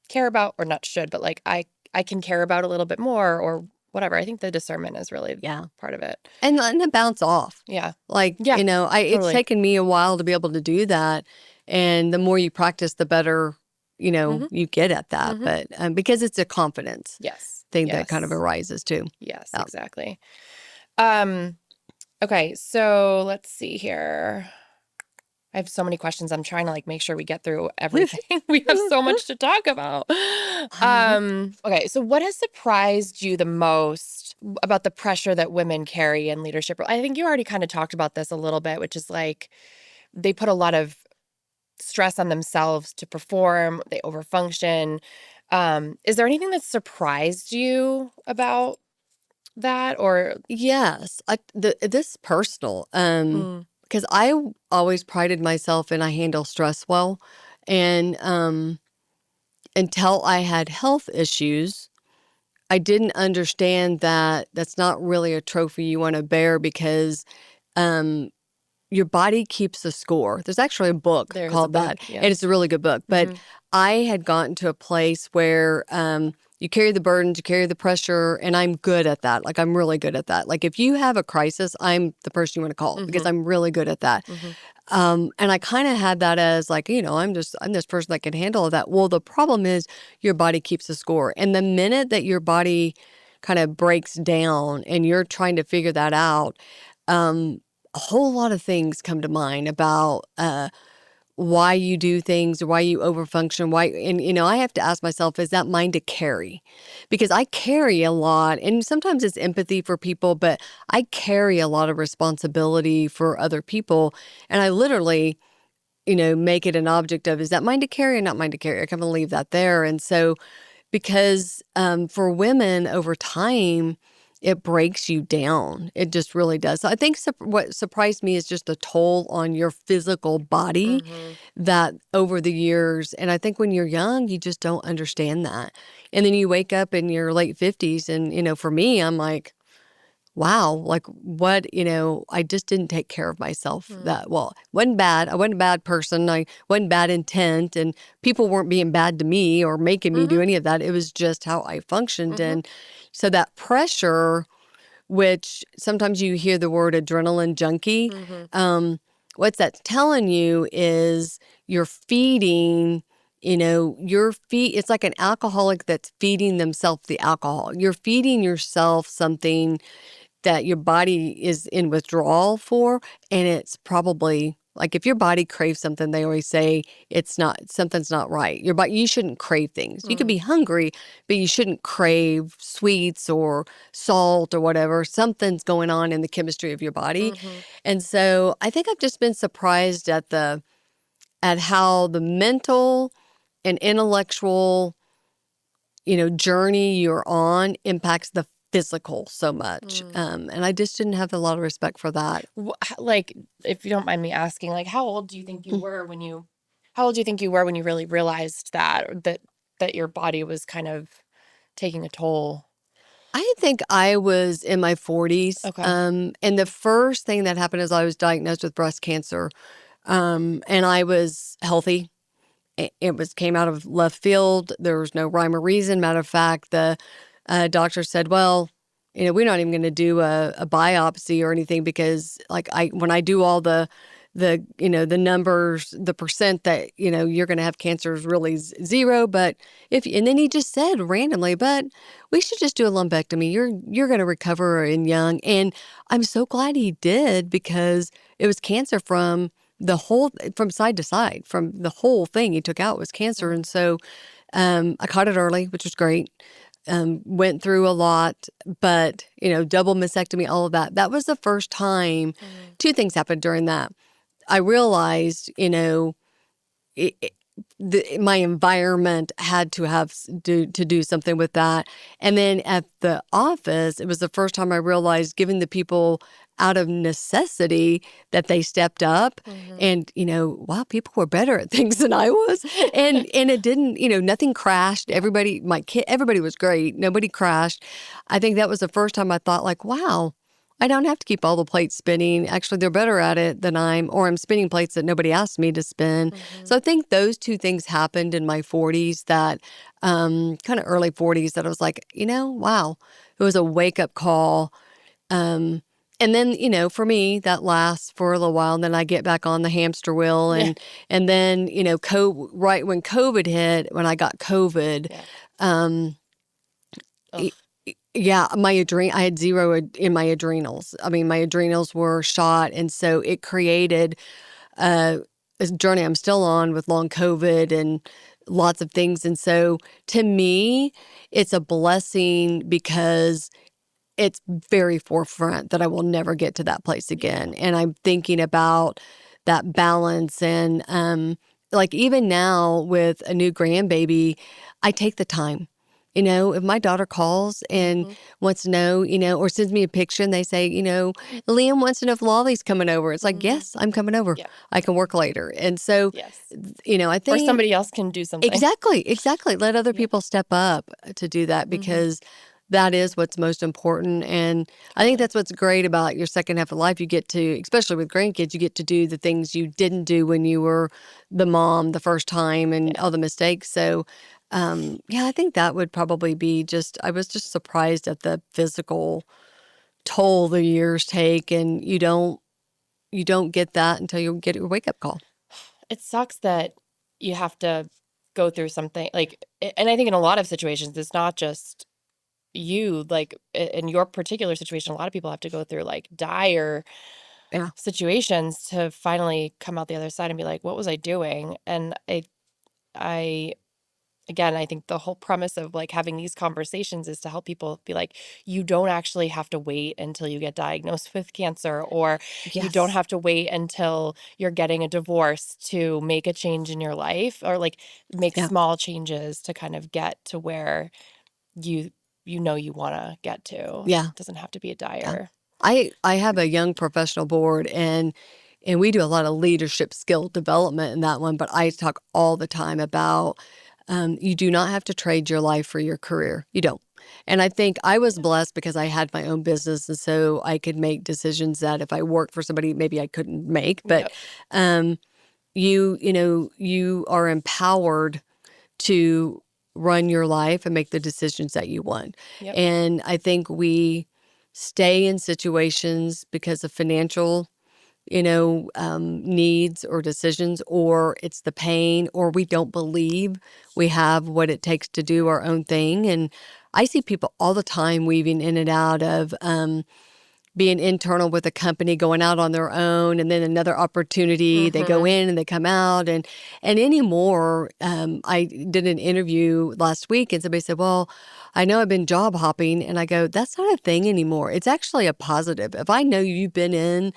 care about, or not should, but like I can care about a little bit more or whatever. I think the discernment is really Yeah. part of it. And to bounce off. Yeah. Like, Yeah, it's totally. taken me a while to be able to do that. And the more you practice, the better, you get at that. But because it's a confidence Yes. thing that kind of arises too. Yes, Yeah. exactly. Okay, so let's see here. I have so many questions. I'm trying to like make sure we get through everything. We have so much to talk about. Okay, so what has surprised you the most about the pressure that women carry in leadership? I think you already kind of talked about this a little bit, which is like they put a lot of stress on themselves to perform, they overfunction. Is there anything that surprised you about that or Yes. This personal. Mm, Because I always prided myself and I handle stress well. And until I had health issues, I didn't understand that that's not really a trophy you want to bear because um, your body keeps a score. There's actually a book there's a called that, book, yeah. and it's a really good book. But I had gotten to a place where you carry the burdens, you carry the pressure, and I'm good at that. Like, I'm really good at that. Like, if you have a crisis, I'm the person you want to call because I'm really good at that. And I kind of had that as like, I'm this person that can handle that. Well, the problem is your body keeps a score. And the minute that your body kind of breaks down and you're trying to figure that out, a whole lot of things come to mind about why you do things, why you overfunction, why, and I have to ask myself, is that mine to carry? Because I carry a lot, and sometimes it's empathy for people, but I carry a lot of responsibility for other people, and I literally, make it an object of, is that mine to carry or not mine to carry? I kind of leave that there, and so because for women over time, it breaks you down. It just really does. So I think what surprised me is just the toll on your physical body that over the years. And I think when you're young, you just don't understand that. And then you wake up in your late 50s. And, for me, I'm like, wow, like what, I just didn't take care of myself that well. Wasn't bad. I wasn't a bad person. I wasn't bad intent. And people weren't being bad to me or making me do any of that. It was just how I functioned. And so that pressure, which sometimes you hear the word adrenaline junkie, what's that telling you is you're feeding, it's like an alcoholic that's feeding themselves the alcohol. You're feeding yourself something that your body is in withdrawal for, and it's probably like if your body craves something, they always say something's not right. You shouldn't crave things. You could be hungry, but you shouldn't crave sweets or salt or whatever. Something's going on in the chemistry of your body. And so I think I've just been surprised at how the mental and intellectual, journey you're on impacts the physical so much. And I just didn't have a lot of respect for that. Like, if you don't mind me asking, like, how old do you think you were when you really realized that, or that your body was kind of taking a toll? I think I was in my 40s. Okay. And the first thing that happened is I was diagnosed with breast cancer. And I was healthy. It came out of left field. There was no rhyme or reason. Matter of fact, the doctor said, well, we're not even going to do a biopsy or anything because like when I do all the numbers, the percent that, you're going to have cancer is really zero. But and then he just said randomly, but we should just do a lumpectomy. You're going to recover in young. And I'm so glad he did because it was cancer from side to side, from the whole thing he took out was cancer. And so I caught it early, which was great. Went through a lot, but, double mastectomy, all of that. That was the first time. Two things happened during that. I realized, my environment had to to do something with that. And then at the office, it was the first time I realized giving the people out of necessity that they stepped up, Mm-hmm. and wow, people were better at things than I was. And it didn't, nothing crashed. Yeah. Everybody was great. Nobody crashed. I think that was the first time I thought, like, wow, I don't have to keep all the plates spinning. Actually, they're better at it than I'm spinning plates that nobody asked me to spin. Mm-hmm. So I think those two things happened in my 40s, that kind of early 40s, that I was like, wow, it was a wake up call. Um, and then, for me, that lasts for a little while. And then I get back on the hamster wheel. Yeah. And then, right when COVID hit, when I got COVID, Yeah. um, Ugh. yeah, I had zero in my adrenals. I mean, my adrenals were shot, and so it created uh, a journey I'm still on with long COVID and lots of things. And so, to me, it's a blessing because it's very forefront that I will never get to that place Yeah. again. And I'm thinking about that balance, and like even now with a new grandbaby, I take the time. If my daughter calls and Mm-hmm. wants to know, or sends me a picture and they say, Liam wants to know if Lolly's coming over. It's like, Mm-hmm. yes, I'm coming over. Yeah. I can work later. And so, Yes. I Or think somebody else can do something. exactly. Let other Yeah. people step up to do that, Mm-hmm. because that is what's most important. And I think Totally. that's what's great about your second half of life. You get to, especially with grandkids, you get to do the things you didn't do when you were the mom the first time, and Yeah. all the mistakes. So, yeah, I think that would probably be I was just surprised at the physical toll the years take, and you don't get that until you get your wake up call. It sucks that you have to go through something like, and I think in a lot of situations, it's not just you, like in your particular situation, a lot of people have to go through like dire Yeah. situations to finally come out the other side and be like, what was I doing? And I, again, I think the whole premise of like having these conversations is to help people be like, you don't actually have to wait until you get diagnosed with cancer, or you don't Yes. have to wait until you're getting a divorce to make a change in your life, or like make Yeah. small changes to kind of get to where you you want to get to. Yeah. It doesn't have to be a Yeah. dire. I have a young professional board, and we do a lot of leadership skill development in that one, but I talk all the time about you do not have to trade your life for your career. You don't. And I think I was blessed because I had my own business, and so I could make decisions that if I worked for somebody, maybe I couldn't make. But Yep. um, you are empowered to run your life and make the decisions that you want. Yep. And I think we stay in situations because of financial, needs or decisions, or it's the pain, or we don't believe we have what it takes to do our own thing. And I see people all the time weaving in and out of being internal with a company, going out on their own, and then another opportunity, they go Mm-hmm. in and they come out. And anymore, I did an interview last week, and somebody said, well, I know I've been job hopping. And I go, that's not a thing anymore. It's actually a positive. If I know you've been in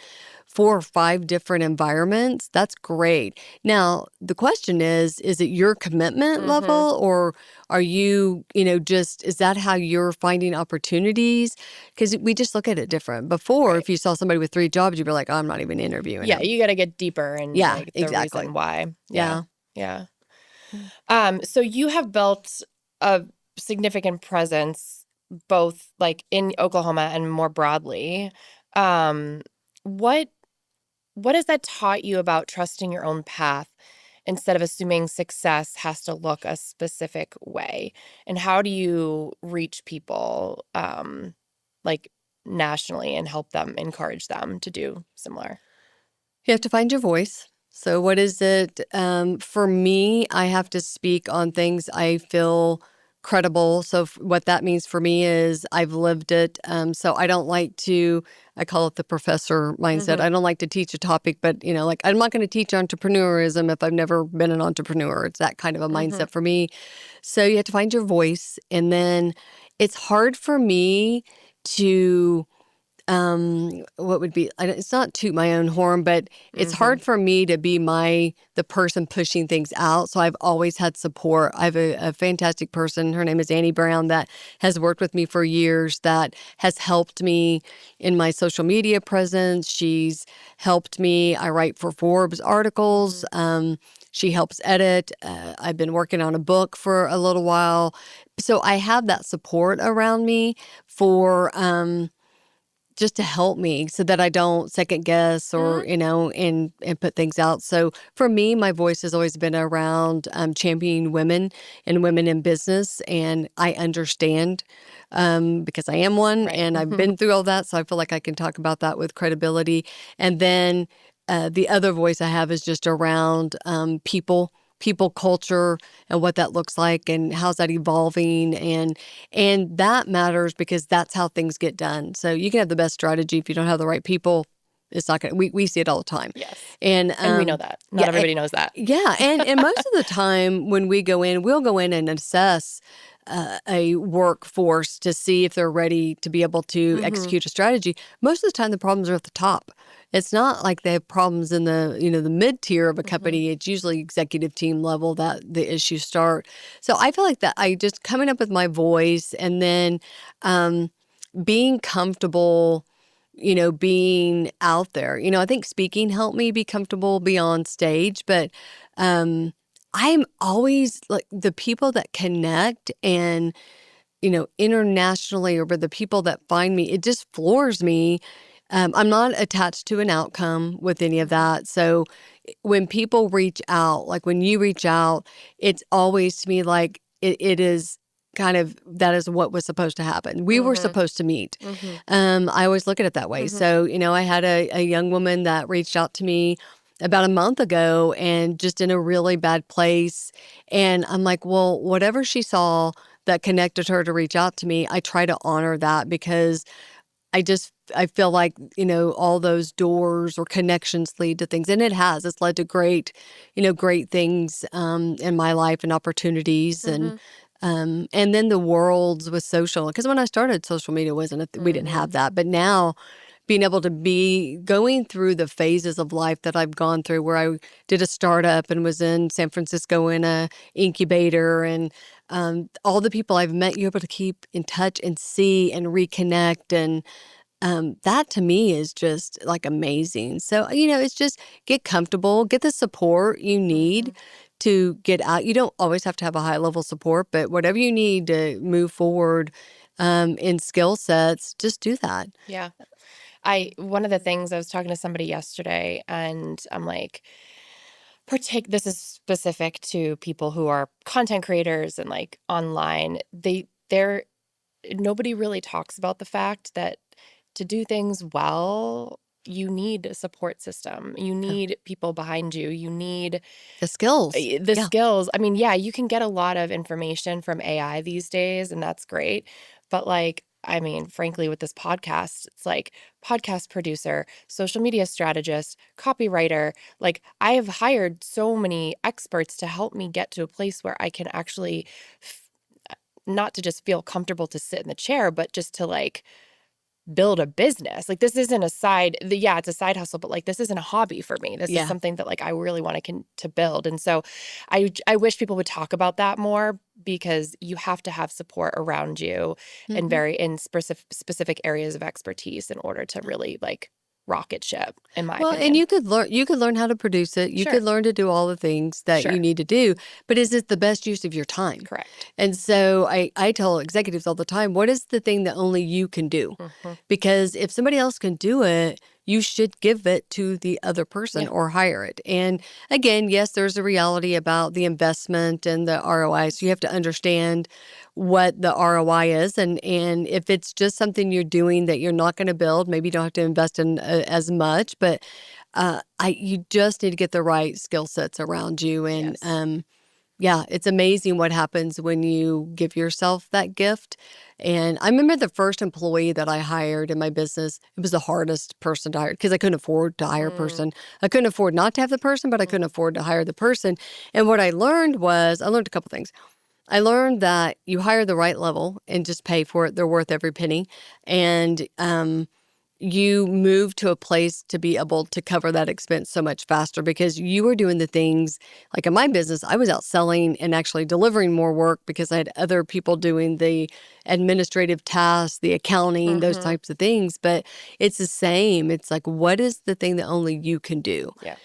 4 or 5 different environments, that's great. Now, the question is it your commitment Mm-hmm. level, or are you, is that how you're finding opportunities? Because we just look at it different. Before, Right. if you saw somebody with 3 jobs, you'd be like, oh, I'm not even interviewing Yeah, them. you got to get deeper in Yeah, like the exactly. reason why. Yeah. Yeah. Yeah. So you have built a significant presence both like in Oklahoma and more broadly. Um, what what has that taught you about trusting your own path instead of assuming success has to look a specific way? And how do you reach people like nationally and help them encourage them to do similar? You have to find your voice. So, what is it? For me, I have to speak on things I feel credible. So, what that means for me is I've lived it. So, I don't like to, I call it the professor mindset. Mm-hmm. I don't like to teach a topic, but, like I'm not going to teach entrepreneurism if I've never been an entrepreneur. It's that kind of a Mm-hmm. mindset for me. So, you have to find your voice. And then it's hard for me to what would be, it's not toot my own horn, but it's hard for me to be the person pushing things out. So I've always had support. I have a fantastic person. Her name is Annie Brown, that has worked with me for years, that has helped me in my social media presence. She's helped me. I write for Forbes articles. She helps edit. I've been working on a book for a little while. So I have that support around me for, just to help me so that I don't second guess or, and put things out. So for me, my voice has always been around championing women and women in business. And I understand because I am one and I've been through all that. So I feel like I can talk about that with credibility. And then the other voice I have is just around people culture and what that looks like and how's that evolving, and that matters because that's how things get done. So you can have the best strategy if you don't have the right people. It's not gonna. We see it all the time. Yes, and we know that. Not everybody knows that. Yeah, and most of the time when we go in, we'll go in and assess a workforce to see if they're ready to be able to execute a strategy. Most of the time, the problems are at the top. It's not like they have problems in the mid tier of a company. It's usually executive team level that the issues start. So I feel like that I just coming up with my voice and then being comfortable, being out there. I think speaking helped me be comfortable, be on stage, but I'm always like the people that connect and, internationally, or the people that find me, it just floors me. I'm not attached to an outcome with any of that. So when people reach out, like when you reach out, it's always to me like it is kind of, that is what was supposed to happen. We were supposed to meet. I always look at it that way. So, I had a young woman that reached out to me about a month ago and just in a really bad place. And I'm like, well, whatever she saw that connected her to reach out to me, I try to honor that because I feel like, all those doors or connections lead to things. And it's led to great things in my life and opportunities. And then the worlds with social, because when I started, social media wasn't, we didn't have that. But now being able to be going through the phases of life that I've gone through, where I did a startup and was in San Francisco in a incubator, and all the people I've met, you're able to keep in touch and see and reconnect. And that to me is just like amazing. So, it's just get comfortable, get the support you need to get out. You don't always have to have a high level support, but whatever you need to move forward in skill sets, just do that. Yeah. One of the things, I was talking to somebody yesterday and I'm like, this is specific to people who are content creators and like online. Nobody really talks about the fact that to do things well, you need a support system. You need people behind you. You need The skills. skills. I mean, yeah, you can get a lot of information from AI these days, and that's great. But frankly, with this podcast, it's like podcast producer, social media strategist, copywriter. Like, I have hired so many experts to help me get to a place where I can actually not to just feel comfortable to sit in the chair, but just to like build a business. Like, this isn't it's a side hustle, but like, this isn't a hobby for me. This is something that like I really want to build. And so I wish people would talk about that more, because you have to have support around you and in specific areas of expertise in order to really like rocket ship, in my opinion. And you could learn how to produce it. You could learn to do all the things that you need to do, but is it the best use of your time? Correct. And so I tell executives all the time, what is the thing that only you can do? Because if somebody else can do it, you should give it to the other person or hire it. And again, yes, there's a reality about the investment and the ROI. So you have to understand what the ROI is. And if it's just something you're doing that you're not going to build, maybe you don't have to invest in as much, but you just need to get the right skill sets around you. And it's amazing what happens when you give yourself that gift. And I remember the first employee that I hired in my business, it was the hardest person to hire because I couldn't afford to hire a person. I couldn't afford not to have the person, but I couldn't afford to hire the person. And what I learned a couple things. I learned that you hire the right level and just pay for it. They're worth every penny. And you move to a place to be able to cover that expense so much faster because you were doing the things like in my business, I was out selling and actually delivering more work because I had other people doing the administrative tasks, the accounting, those Mm-hmm. types of things. But it's the same. It's like, what is the thing that only you can do? Yeah.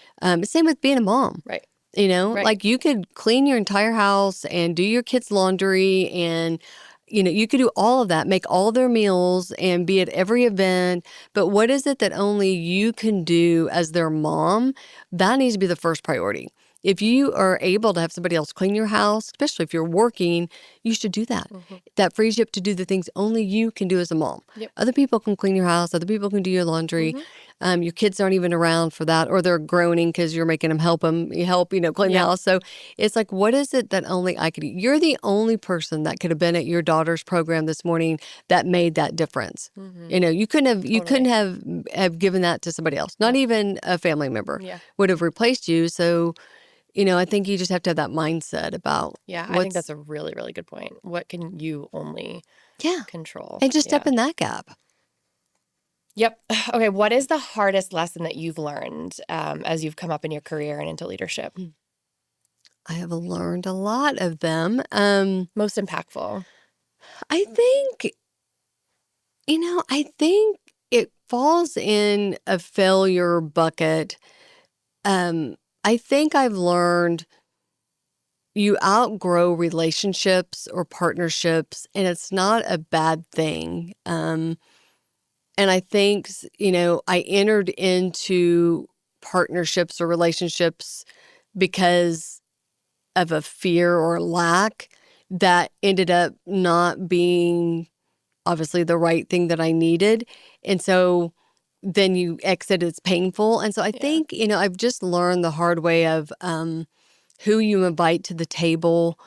Same with being a mom. Right. Right. Like you could clean your entire house and do your kids' laundry and you could do all of that, make all their meals and be at every event. But what is it that only you can do as their mom? That needs to be the first priority. If you are able to have somebody else clean your house, especially if you're working, you should do that. Mm-hmm. That frees you up to do the things only you can do as a mom. Yep. Other people can clean your house. Other people can do your laundry. Mm-hmm. Your kids aren't even around for that, or they're groaning because you're making them help clean the house. So it's like, what is it that only I could do? You're the only person that could have been at your daughter's program this morning that made that difference. Mm-hmm. You couldn't have Totally. have given that to somebody else. Not even a family member Yeah. would have replaced you. So, I think you just have to have that mindset about Yeah. I think that's a really, really good point. What can you only control? and just Yeah. step in that gap. Yep. Okay. What is the hardest lesson that you've learned as you've come up in your career and into leadership? I have learned a lot of them. Most impactful. I think, I think it falls in a failure bucket. I think I've learned you outgrow relationships or partnerships, and it's not a bad thing. And I think, I entered into partnerships or relationships because of a fear or lack that ended up not being obviously the right thing that I needed. And so then you exit, it's painful. And so I think, I've just learned the hard way of who you invite to the table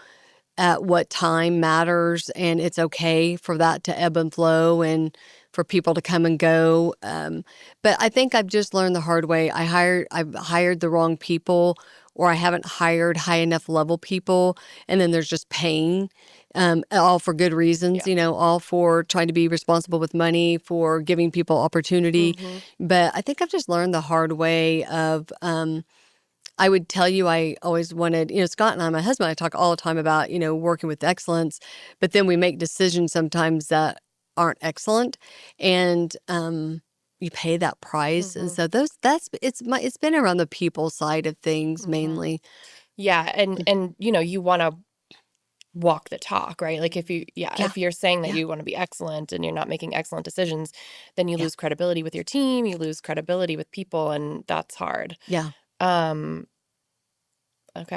at what time matters, and it's okay for that to ebb and flow and for people to come and go. But I think I've just learned the hard way. I've hired the wrong people, or I haven't hired high enough level people, and then there's just pain, all for good reasons, all for trying to be responsible with money, for giving people opportunity. Mm-hmm. But I think I've just learned the hard way of, I would tell you I always wanted, Scott and I, my husband, I talk all the time about, working with excellence, but then we make decisions sometimes that aren't excellent, and you pay that price. And Mm-hmm. so it's been around the people side of things Mm-hmm. mainly. Yeah. And you want to walk the talk, right? Like if you're saying that Yeah. you want to be excellent and you're not making excellent decisions, then you Yeah. lose credibility with your team, you lose credibility with people, and that's hard. Yeah. Okay,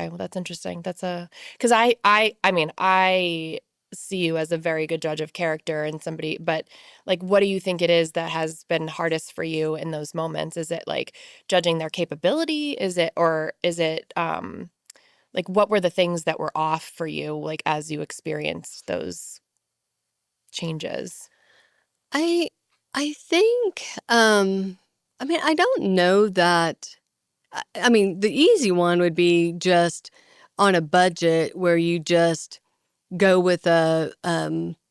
well that's interesting. Because I see you as a very good judge of character and somebody, but like what do you think it is that has been hardest for you in those moments? Is it like judging their capability? Is it like what were the things that were off for you like as you experienced those changes? I think I don't know that. The easy one would be just on a budget where you just go with a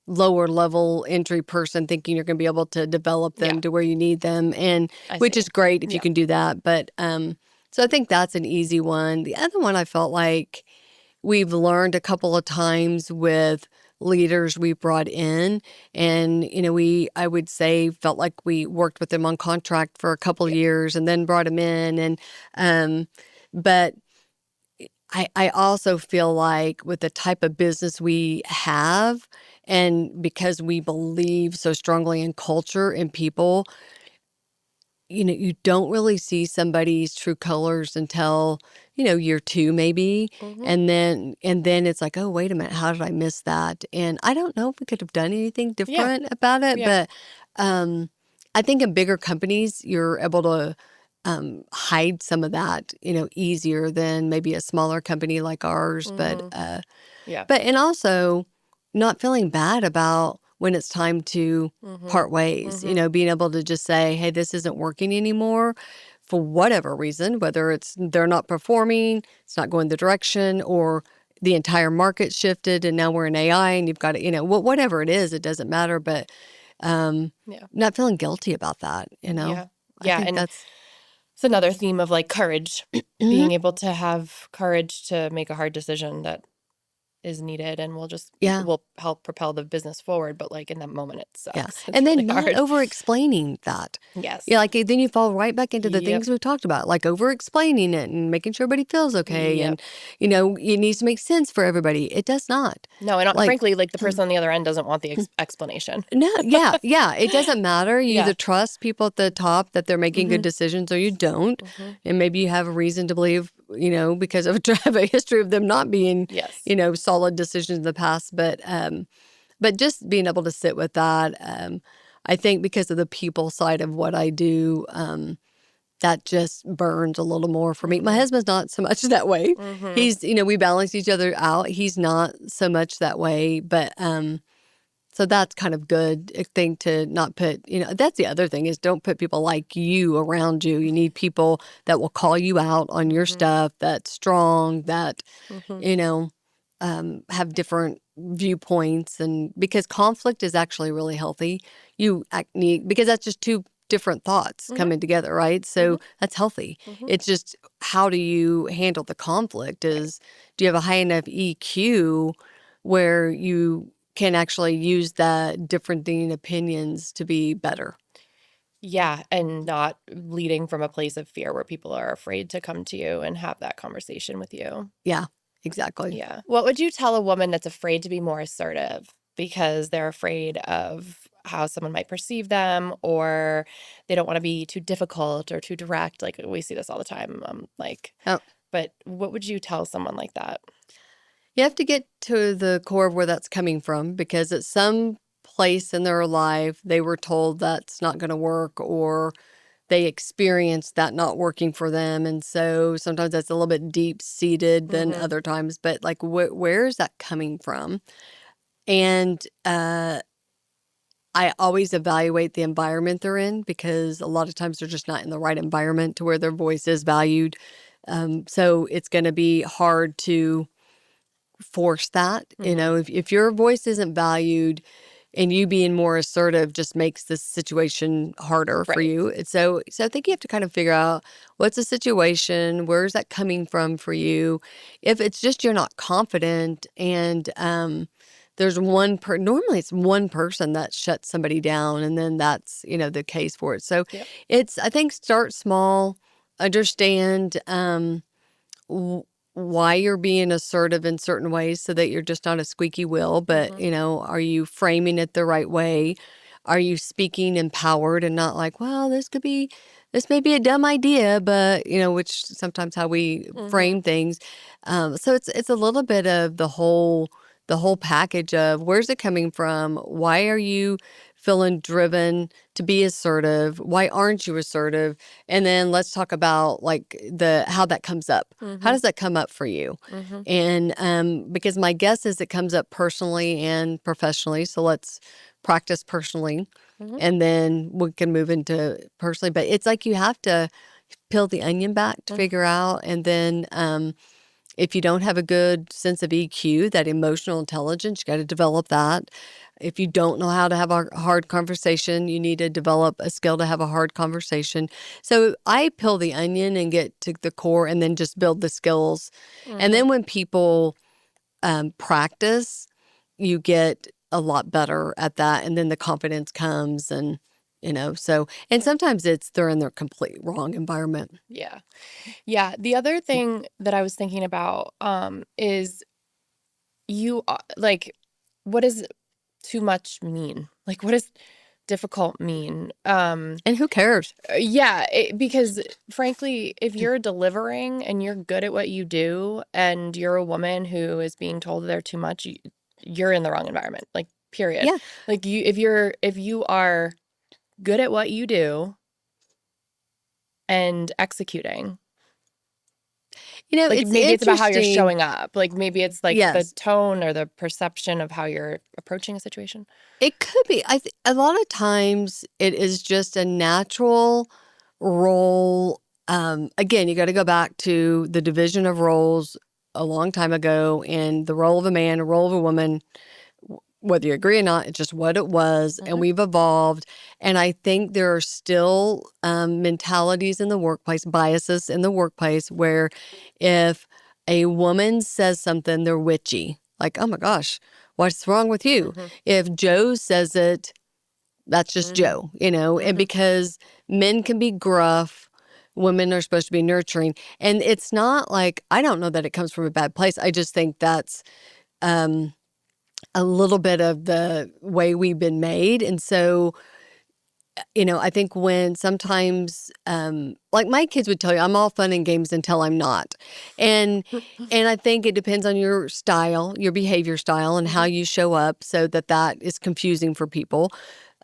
lower level entry person thinking you're going to be able to develop them Yeah. to where you need them, and I which see. is great if you Yeah. can do that. But so I think that's an easy one. The other one I felt like we've learned a couple of times with leaders we brought in, and I would say felt like we worked with them on contract for a couple of Yeah. years and then brought them in, and but I also feel like with the type of business we have, and because we believe so strongly in culture and people, you don't really see somebody's true colors until, year two maybe. Mm-hmm. And then it's like, oh, wait a minute, how did I miss that? And I don't know if we could have done anything different about it, Yeah. but I think in bigger companies, you're able to hide some of that, easier than maybe a smaller company like ours. Mm-hmm. Yeah. But and also not feeling bad about when it's time to Mm-hmm. part ways, Mm-hmm. being able to just say, hey, this isn't working anymore for whatever reason, whether it's they're not performing, it's not going the direction, or the entire market shifted and now we're in AI and you've got to, whatever it is, it doesn't matter. But Yeah. not feeling guilty about that, Yeah. I Yeah. think And that's it's another theme of like courage, Mhm. being able to have courage to make a hard decision that is needed and Yeah. will help propel the business forward. But like in that moment, it Yeah. sucks. It's And really then not hard. over explaining that. Yeah, Yes. like then you fall right back into the Yep. things we've talked about, like over explaining it and making sure everybody feels okay. Yep. And, it needs to make sense for everybody. It does not. No, and Like, frankly, like the person on the other end doesn't want the explanation. no, yeah, yeah. It doesn't matter. You Yeah. either trust people at the top that they're making Hmm. good decisions or you don't. Hmm. And maybe you have a reason to believe, because of have a history of them not being, Yes. solid decisions in the past. But just being able to sit with that, I think because of the people side of what I do, that just burns a little more for me. My Hmm. husband's not so much that way. Hmm. He's, we balance each other out. He's not so much that way, but so that's kind of good thing to not put, that's the other thing is don't put people like you around you. You need people that will call you out on your Hmm. stuff, that's strong, that, Hmm. you know, have different viewpoints. And because conflict is actually really healthy, need, because that's just two different thoughts Hmm. coming together, right? Hmm. So that's healthy. Hmm. It's just how do you handle the conflict Right. is do you have a high enough EQ where you can actually use that differing opinions to be better. Yeah, and not leading from a place of fear where people are afraid to come to you and have that conversation with you. Yeah, exactly. Yeah. What would you tell a woman that's afraid to be more assertive because they're afraid of how someone might perceive them, or they don't want to be too difficult or too direct? Like we see this all the time. Oh, But what would you tell someone like that? you have to get to the core of where that's coming from because at some place in their life they were told that's not going to work or they experienced that not working for them. And so sometimes that's a little bit deep seated than Mm-hmm. other times, but like where is that coming from? And I always evaluate the environment they're in because a lot of times they're just not in the right environment to where their voice is valued. So it's going to be hard to force that. Mm-hmm. If your voice isn't valued and you being more assertive just makes this situation harder for Right. you. So I think you have to kind of figure out what's the situation, where's that coming from for you. If it's just you're not confident and there's normally it's one person that shuts somebody down and then that's, the case for it. So Yep. I think start small, understand why you're being assertive in certain ways so that you're just not a squeaky wheel, but Mm-hmm. are you framing it the right way? Are you speaking empowered and not like, well, this may be a dumb idea, but which sometimes how we Mm-hmm. frame things. So it's a little bit of the whole package of where's it coming from? Why are you feeling driven to be assertive? Why aren't you assertive? And then let's talk about like the how that comes up. How Mm-hmm. does that come up for you? Mm-hmm. And because my guess is it comes up personally and professionally. So let's practice personally Mm-hmm. and then we can move into personally. But it's like you have to peel the onion back to Mm-hmm. figure out. And then if you don't have a good sense of EQ, that emotional intelligence, you got to develop that. If you don't know how to have a hard conversation, you need to develop a skill to have a hard conversation. So I peel the onion and get to the core and then just build the skills. And Mm-hmm. then when people practice, you get a lot better at that. And then the confidence comes and sometimes they're in their complete wrong environment. Yeah. Yeah. The other thing that I was thinking about is like, what does too much mean? Like, what does difficult mean? And who cares? Yeah, because frankly, if you're delivering and you're good at what you do and you're a woman who is being told they're too much, you're in the wrong environment. Like, period. Yeah. Like if you are good at what you do and executing, like It's maybe it's about how you're interesting. showing up. Like maybe it's like the Yes. tone or the perception of how you're approaching a situation. It could be. A lot of times it is just a natural role. Again, you got to go back to the division of roles a long time ago and the role of a man, the role of a woman. whether you agree or not, it's just what it was, and we've evolved. And I think there are still mentalities in the workplace, biases in the workplace, where if a woman says something, they're witchy. Like, oh my gosh, what's wrong with you? If Joe says it, that's just Joe, and because men can be gruff, women are supposed to be nurturing. And it's not like, I don't know that it comes from a bad place. I just think that's a little bit of the way we've been made. And so, I think when sometimes, like my kids would tell you, I'm all fun and games until I'm not. And I think it depends on your style, your behavior style, and how you show up, so that is confusing for people.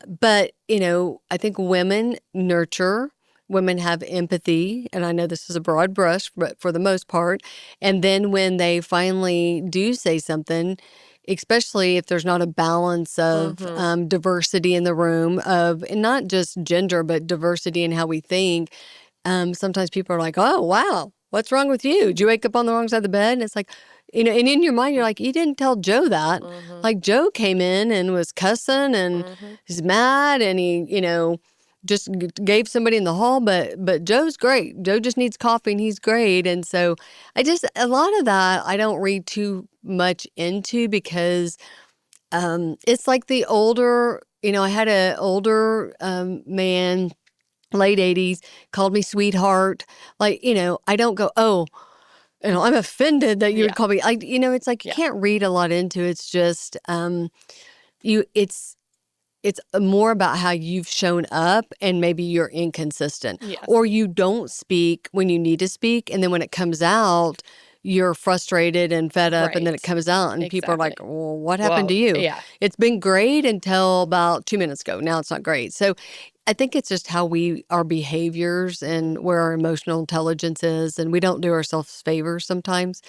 But, I think women nurture, women have empathy, and I know this is a broad brush, but for the most part. And then when they finally do say something, especially if there's not a balance of diversity in the room, and not just gender, but diversity in how we think, sometimes people are like, oh, wow, what's wrong with you? Did you wake up on the wrong side of the bed? And it's like, and in your mind, you're like, you didn't tell Joe that. Like, Joe came in and was cussing and he's mad, and he, just gave somebody in the hall, but Joe's great. Joe just needs coffee and he's great. And so a lot of that I don't read too much into, because it's like the older, I had an older man, late 80s, called me sweetheart. Like, I don't go, oh, I'm offended that you would call me. It's like you can't read a lot into it. It's just it's more about how you've shown up, and maybe you're inconsistent, or you don't speak when you need to speak, and then when it comes out, you're frustrated and fed up, and then it comes out, and people are like, well, what happened to you? Yeah. It's been great until about 2 minutes ago. Now it's not great. So I think it's just how our behaviors and where our emotional intelligence is, and we don't do ourselves favors sometimes.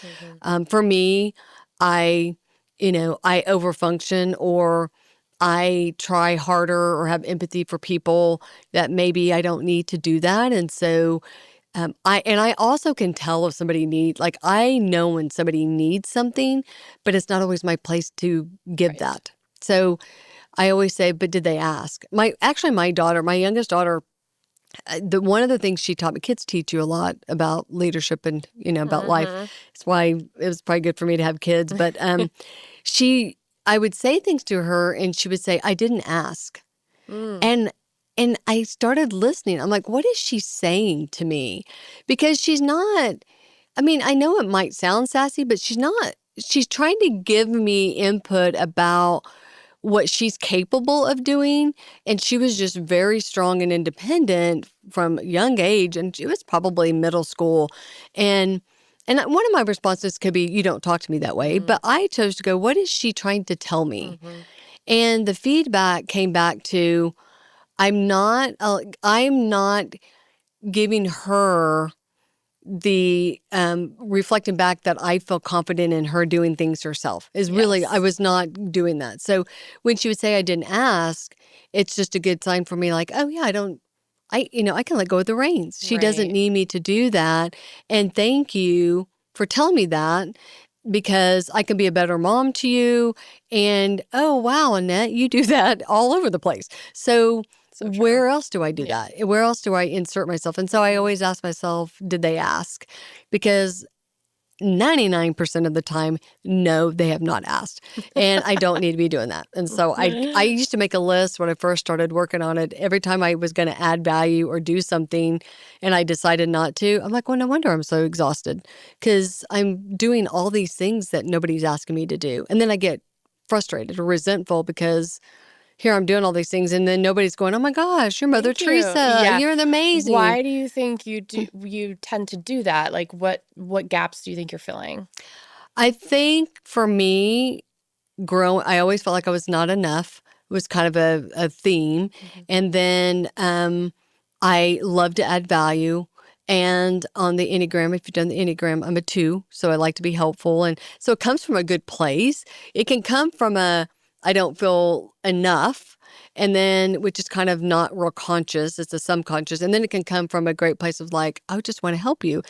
For me, I overfunction, or I try harder, or have empathy for people that maybe I don't need to do that. And so I also can tell if somebody like, I know when somebody needs something, but it's not always my place to give that. So I always say, but did they ask? My youngest daughter, one of the things she taught me, kids teach you a lot about leadership and, about life. It's why it was probably good for me to have kids. But I would say things to her, and she would say, I didn't ask. And I started listening. I'm like, what is she saying to me? Because she's not, I know it might sound sassy, but she's not. She's trying to give me input about what she's capable of doing. And she was just very strong and independent from a young age. And it was probably middle school. And one of my responses could be, you don't talk to me that way. But I chose to go, what is she trying to tell me? And the feedback came back to, I'm not giving her the reflecting back that I feel confident in her doing things herself. I was not doing that. So when she would say I didn't ask, it's just a good sign for me, like, oh yeah, I can let go of the reins. She doesn't need me to do that. And thank you for telling me that, because I can be a better mom to you. And, oh, wow, Annette, you do that all over the place. So where else do I do that? Where else do I insert myself? And so I always ask myself, did they ask? Because 99% of the time, no, they have not asked. And I don't need to be doing that. And so I used to make a list when I first started working on it. Every time I was going to add value or do something and I decided not to, I'm like, well, no wonder I'm so exhausted, because I'm doing all these things that nobody's asking me to do. And then I get frustrated or resentful, because here I'm doing all these things, and then nobody's going, oh my gosh, you're Mother Teresa. You're amazing. Why do you think you tend to do that? Like, what gaps do you think you're filling? I think for me, I always felt like I was not enough. It was kind of a theme. And then I love to add value. And on the Enneagram, if you've done the Enneagram, I'm a 2, so I like to be helpful. And so it comes from a good place. It can come from I don't feel enough. And then, which is kind of not real conscious, it's a subconscious. And then it can come from a great place of like, I just want to help you.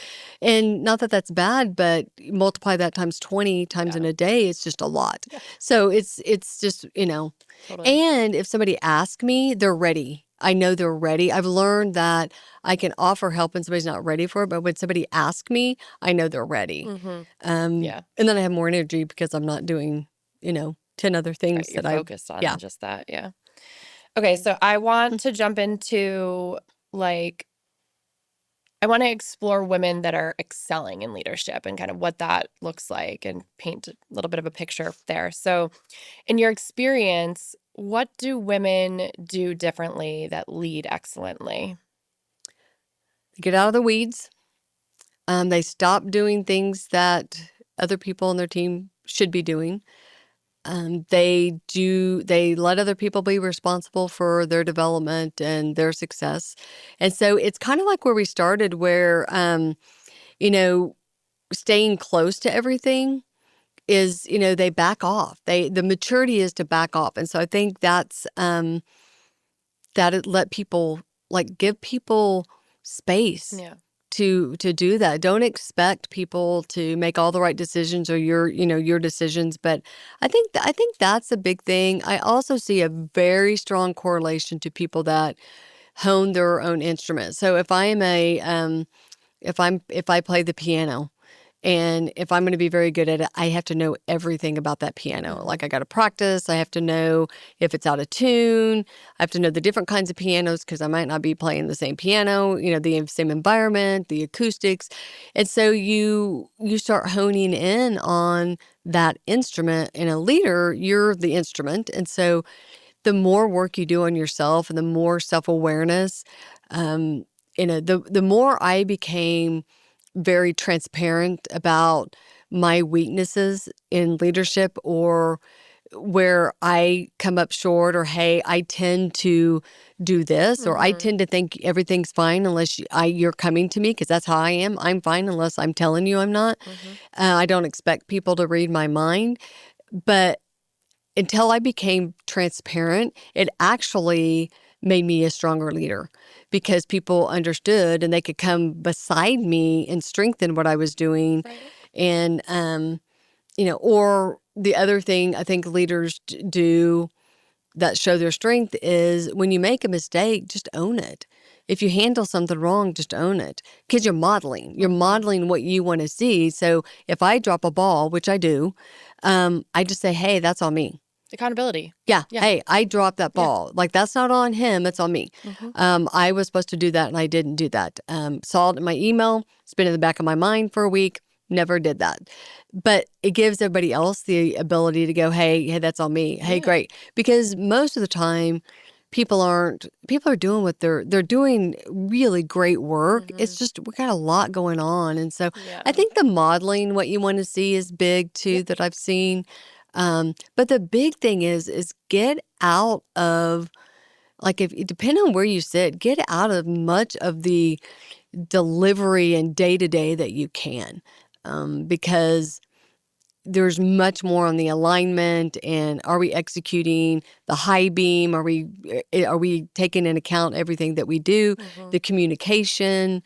And not that that's bad, but multiply that times 20 times in Yeah. a day, it's just a lot. Yeah. So it's just, Totally. and if somebody asks me, they're ready. I know they're ready. I've learned that I can offer help when somebody's not ready for it, but when somebody asks me, I know they're ready. Yeah. And then I have more energy because I'm not doing, 10 other Right. things You're that I, focused on yeah. just that. Yeah. Okay. So I want to jump into like, I want to explore women that are excelling in leadership and kind of what that looks like and paint a little bit of a picture there. So, in your experience, what do women do differently that lead excellently? Get out of the weeds. They stop doing things that other people on their team should be doing. They let other people be responsible for their development and their success. And so it's kind of like where we started, where, you know, staying close to everything is, they back off. The maturity is to back off. And so I think that it let people, like, give people space Yeah. to do that. Don't expect people to make all the right decisions or your decisions. But I think that's a big thing. I also see a very strong correlation to people that hone their own instrument. So if I play the piano, and if I'm going to be very good at it, I have to know everything about that piano. Mm-hmm. Like, I got to practice. I have to know if it's out of tune. I have to know the different kinds of pianos because I might not be playing the same piano, the same environment, the acoustics. And so you start honing in on that instrument. And a leader, you're the instrument. And so the more work you do on yourself and the more self-awareness, the more I became very transparent about my weaknesses in leadership, or where I come up short, or hey, I tend to do this, or I Mm-hmm. tend to think everything's fine unless you're coming to me, because that's how I am. I'm fine unless I'm telling you I'm not. Mm-hmm. I don't expect people to read my mind, but until I became transparent, it actually made me a stronger leader, because people understood and they could come beside me and strengthen what I was doing. Right. And, or the other thing I think leaders do that show their strength is when you make a mistake, just own it. If you handle something wrong, just own it, because you're modeling. You're Mm-hmm. modeling what you want to see. So if I drop a ball, which I do, I just say, hey, that's on me. Accountability. Yeah. Yeah. Hey, I dropped that Yeah. ball. Like, that's not on him. It's on me. Mm-hmm. I was supposed to do that and I didn't do that. Saw it in my email. It's been in the back of my mind for a week. Never did that. But it gives everybody else the ability to go, hey, that's on me. Hey, Yeah. great. Because most of the time, people are doing what they're doing really great work. Mm-hmm. It's just we got a lot going on. And so Yeah. I think the modeling what you want to see is big too, Yep. that I've seen. But the big thing is get out of, like, if depending on where you sit, get out of much of the delivery and day to day that you can, because there's much more on the alignment, and are we executing the high beam? Are we taking into account everything that we do? Mm-hmm. The communication,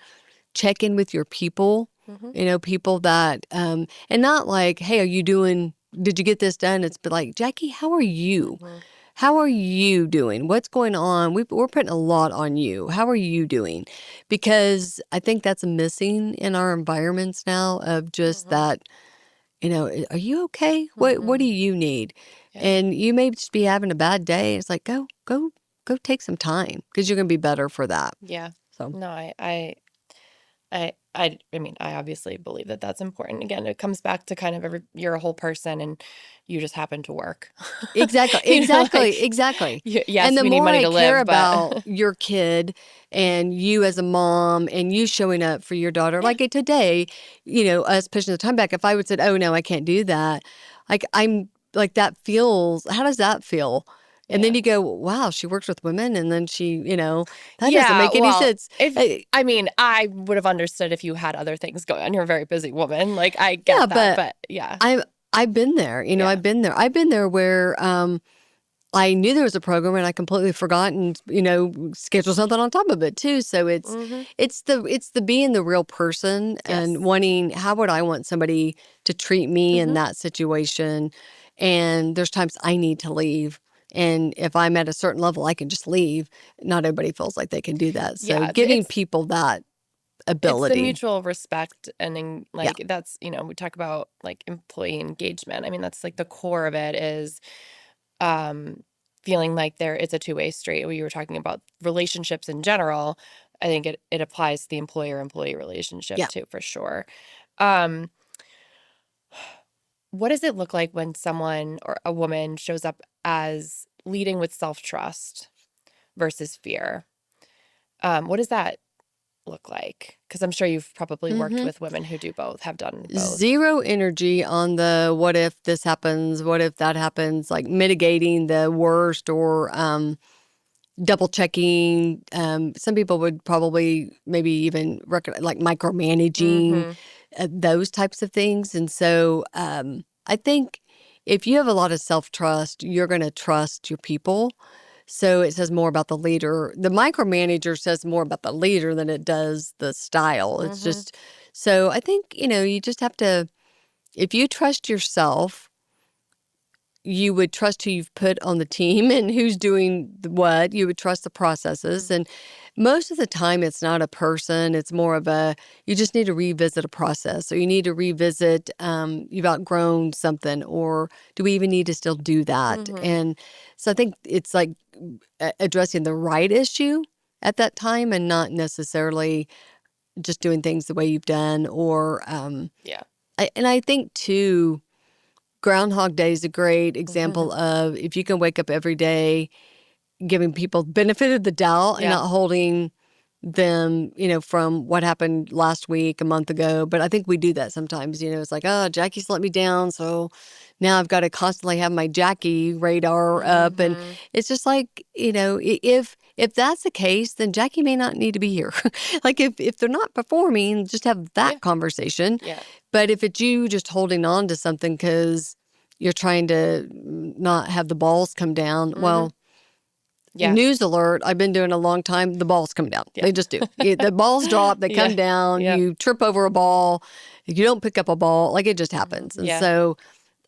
check in with your people. Mm-hmm. People that, and not like, hey, are you doing? Did you get this done? It's been like, Jackie, how are you? Mm-hmm. How are you doing? What's going on? We're putting a lot on you. How are you doing? Because I think that's missing in our environments now, of just Mm-hmm. that, are you okay? What Mm-hmm. do you need? Yeah. And you may just be having a bad day. It's like, go take some time, because you're going to be better for that. Yeah. So No, I mean, I obviously believe that that's important. Again, it comes back to kind of you're a whole person and you just happen to work. exactly, Like, exactly. yes, And the we need more money I to care live, about but your kid and you as a mom and you showing up for your daughter, yeah, like today, us pushing the time back, if I would said, oh no, I can't do that. Like, I'm like, that feels, how does that feel? And then yeah. you go, wow, she works with women. And then that doesn't Yeah, make any well, sense. if I mean, I would have understood if you had other things going on. You're a very busy woman. Like, I Yeah, get that, but but yeah. I've been there, Yeah. I've been there. I've been there where I knew there was a program and I completely forgot and, scheduled something on top of it too. So Mm-hmm. it's the being the real person Yes. and wanting, how would I want somebody to treat me in Mm-hmm. that situation? And there's times I need to leave. And if I'm at a certain level, I can just leave. Not everybody feels like they can do that. So Yeah, giving people that it's the ability. mutual respect and Yeah. like that's, we talk about like employee engagement. I mean, that's like the core of it is um feeling like it's a two-way street. We were talking about relationships in general. I think it applies to the employer-employee relationship Yeah. too, for sure. Um, what does it look like when someone or a woman shows up as leading with self-trust versus fear? What does that look like? Because I'm sure you've probably worked Mm-hmm. with women who do both, have done both. Zero energy on the what if this happens, what if that happens, like mitigating the worst or double checking. Some people would probably maybe even like micromanaging, Mm-hmm. those types of things. And so I think if you have a lot of self trust, you're going to trust your people. So it says more about the leader. The micromanager says more about the leader than it does the style. It's Mm-hmm. just, so I think, you just have to, if you trust yourself, you would trust who you've put on the team and who's doing what. You would trust the processes. And most of the time, it's not a person. It's more of you just need to revisit a process or you need to revisit, you've outgrown something, or do we even need to still do that? Mm-hmm. And so I think it's like addressing the right issue at that time and not necessarily just doing things the way you've done. Or, Yeah. and I think too, Groundhog Day is a great Mm-hmm. example of if you can wake up every day giving people benefit of the doubt and Yeah. not holding them, from what happened last week, a month ago. But I think we do that sometimes. It's like, oh, Jackie's let me down. So now I've got to constantly have my Jackie radar up. And Mm-hmm. it's just like, if that's the case, then Jackie may not need to be here. Like if they're not performing, just have Yeah. that conversation. Yeah. But if it's you just holding on to something because you're trying to not have the balls come down, Mm-hmm. well, Yeah. news alert, I've been doing a long time, the balls come down. Yeah. They just do. The balls drop, they Yeah. come down, Yeah. you trip over a ball, you don't pick up a ball, like it just Mm-hmm. happens. And Yeah. so,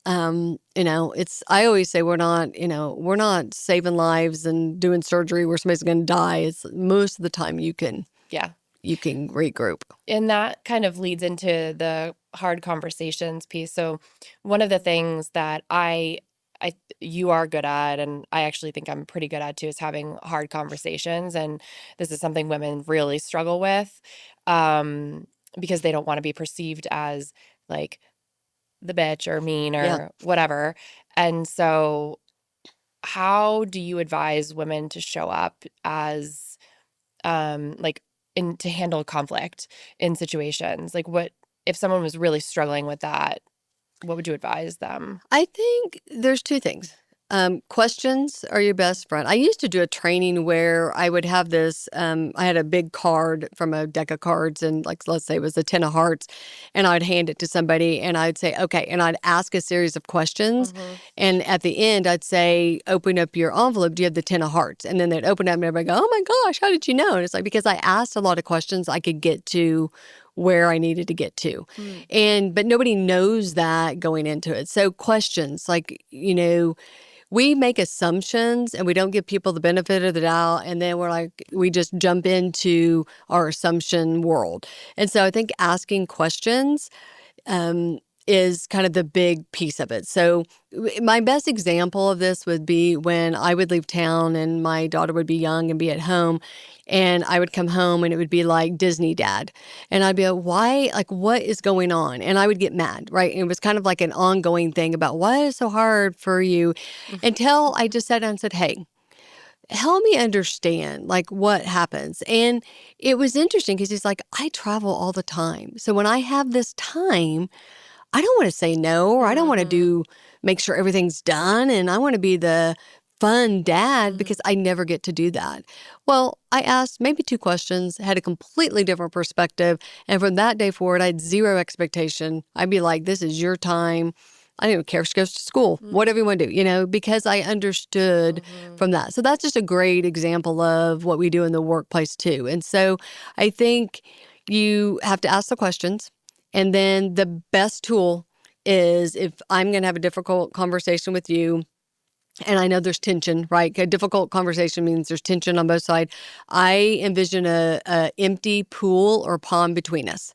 I always say we're not saving lives and doing surgery where somebody's going to die. It's most of the time Yeah. you can regroup. And that kind of leads into the hard conversations piece. So one of the things that you are good at, and I actually think I'm pretty good at too, is having hard conversations. And this is something women really struggle with, because they don't want to be perceived as like the bitch or mean Yeah. or whatever. And so how do you advise women to show up as like to handle conflict in situations? Like what if someone was really struggling with that, what would you advise them? I think there's two things. Questions are your best friend. I used to do a training where I would have this, I had a big card from a deck of cards, and like, let's say it was a 10 of hearts, and I'd hand it to somebody and I'd say, okay, and I'd ask a series of questions. Mm-hmm. And at the end, I'd say, open up your envelope. Do you have the 10 of hearts? And then they'd open up and everybody go, oh my gosh, how did you know? And it's like, because I asked a lot of questions, I could get to where I needed to get to. But nobody knows that going into it. So questions like, we make assumptions and we don't give people the benefit of the doubt. And then we just jump into our assumption world. And so I think asking questions is kind of the big piece of it. So my best example of this would be when I would leave town and my daughter would be young and be at home, and I would come home and it would be like Disney Dad. And I'd be like, why? Like, what is going on? And I would get mad, right? And it was kind of like an ongoing thing about why is it so hard for you, until I just sat down and said, hey, help me understand like what happens. And it was interesting because he's like, I travel all the time. So when I have this time, I don't want to say no, or I don't want Mm-hmm. to make sure everything's done. And I want to be the fun dad because I never get to do that. Well, I asked maybe two questions, had a completely different perspective. And from that day forward, I had zero expectation. I'd be like, this is your time. I don't even care if she goes to school, whatever you want to do, because I understood from that. So that's just a great example of what we do in the workplace too. And so I think you have to ask the questions. And then the best tool is, if I'm going to have a difficult conversation with you, and I know there's tension, right? A difficult conversation means there's tension on both sides. I envision a empty pool or pond between us.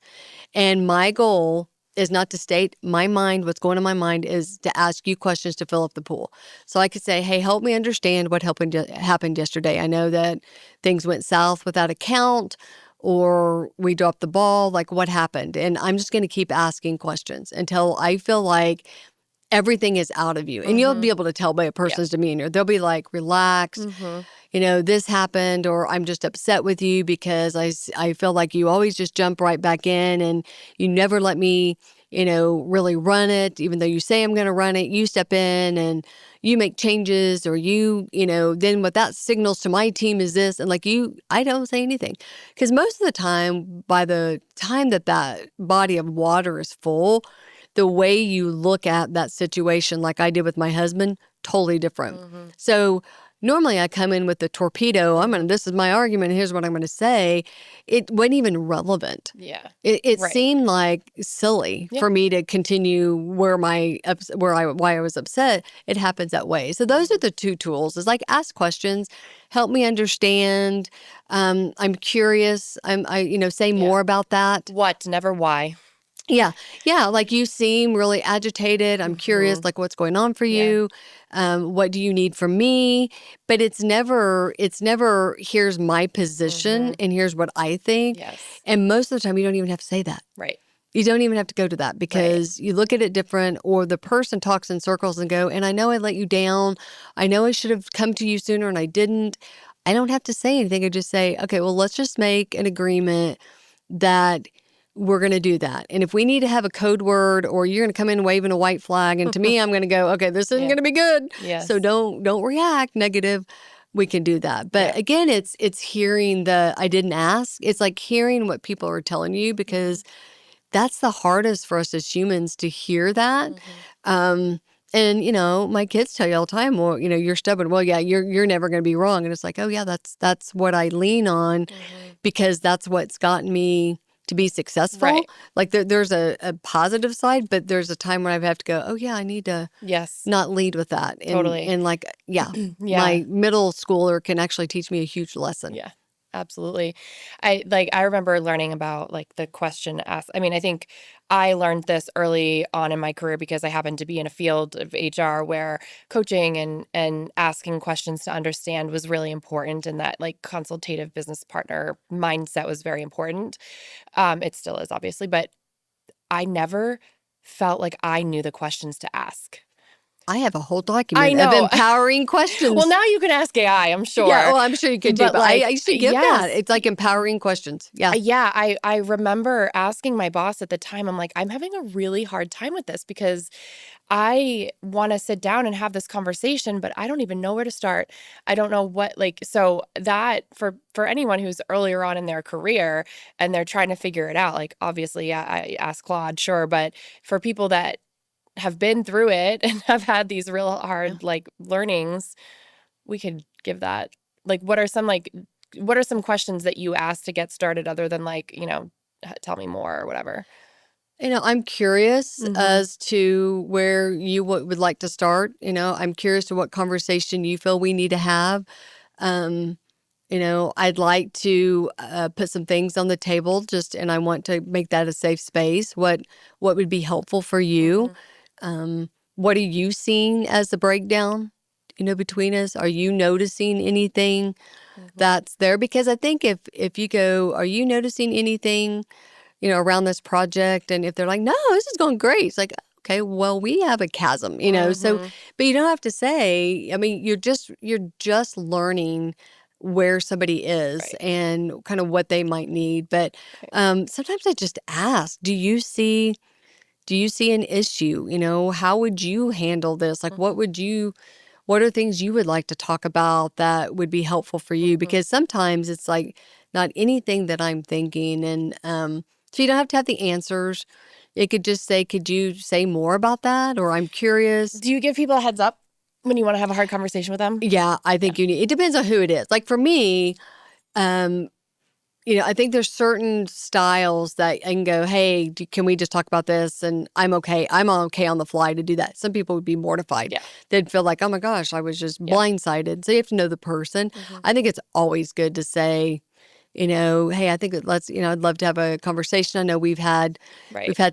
And my goal is not to state my mind, what's going on in my mind, is to ask you questions to fill up the pool. So I could say, hey, help me understand what happened yesterday. I know that things went south without a count, or we dropped the ball, like what happened? And I'm just going to keep asking questions until I feel like everything is out of you. And you'll be able to tell by a person's demeanor. They'll be like, relaxed, this happened, or I'm just upset with you because I feel like you always just jump right back in and you never let me, really run it. Even though you say I'm going to run it, you step in and you make changes, or then what that signals to my team is this. And I don't say anything, because most of the time, by the time that body of water is full, the way you look at that situation, like I did with my husband, totally different. So normally I come in with the torpedo. This is my argument. Here's what I'm going to say. It wasn't even relevant. Yeah. It Right. seemed like silly for me to continue why I was upset. It happens that way. So those are the two tools. Is like, ask questions, help me understand. I'm curious. Say more about that. What, never why. Yeah. Like, you seem really agitated. I'm curious, like, what's going on for you? What do you need from me? But it's never, here's my position and here's what I think. Yes. And most of the time, you don't even have to say that. Right. You don't even have to go to that, because you look at it different, or the person talks in circles and go, and I know I let you down. I know I should have come to you sooner and I didn't. I don't have to say anything. I just say, okay, well, let's just make an agreement that we're going to do that. And if we need to have a code word, or you're going to come in waving a white flag, and to me, I'm going to go, okay, this isn't going to be good. Yes. So don't react negative. We can do that. But again, it's hearing I didn't ask. It's like hearing what people are telling you, because that's the hardest for us as humans, to hear that. And my kids tell you all the time, well, you're stubborn. Well, yeah, you're never going to be wrong. And it's like, oh yeah, that's what I lean on, because that's what's gotten me to be successful. Right. Like there's a positive side, but there's a time when I have to go, oh yeah, I need to not lead with that. And, Totally. And my middle schooler can actually teach me a huge lesson. Yeah. Absolutely. I remember learning about the question ask. I think I learned this early on in my career because I happened to be in a field of HR where coaching and asking questions to understand was really important, and that consultative business partner mindset was very important. It still is, obviously, but I never felt like I knew the questions to ask. I have a whole document of empowering questions. Well, now you can ask AI, I'm sure. Yeah, well, I'm sure you could do, but I used to give that. It's like empowering questions. Yeah. Yeah, I remember asking my boss at the time, I'm like, I'm having a really hard time with this because I want to sit down and have this conversation, but I don't even know where to start. I don't know what, so that for anyone who's earlier on in their career and they're trying to figure it out, obviously, I ask Claude, sure, but for people that have been through it and have had these real hard learnings, we could give that. What are some questions that you ask to get started, other than tell me more or whatever? I'm curious as to where you would like to start. I'm curious to what conversation you feel we need to have. I'd like to put some things on the table, and I want to make that a safe space. What would be helpful for you? What are you seeing as the breakdown, between us? Are you noticing anything that's there? Because I think if you go, are you noticing anything, around this project? And if they're like, no, this is going great. It's like, okay, well, we have a chasm, so, but you don't have to say, you're just learning where somebody is and kind of what they might need. But sometimes I just ask, do you see an issue? How would you handle this? What are things you would like to talk about that would be helpful for you? Because sometimes it's not anything that I'm thinking. And so you don't have to have the answers. It could just say, could you say more about that? Or I'm curious. Do you give people a heads up when you want to have a hard conversation with them? Yeah, I think you need, it depends on who it is. Like for me, I think there's certain styles that I can go, hey, can we just talk about this? And I'm okay. I'm okay on the fly to do that. Some people would be mortified. Yeah. They'd feel like, oh my gosh, I was just blindsided. So you have to know the person. I think it's always good to say, hey, I think I'd love to have a conversation. I know we've had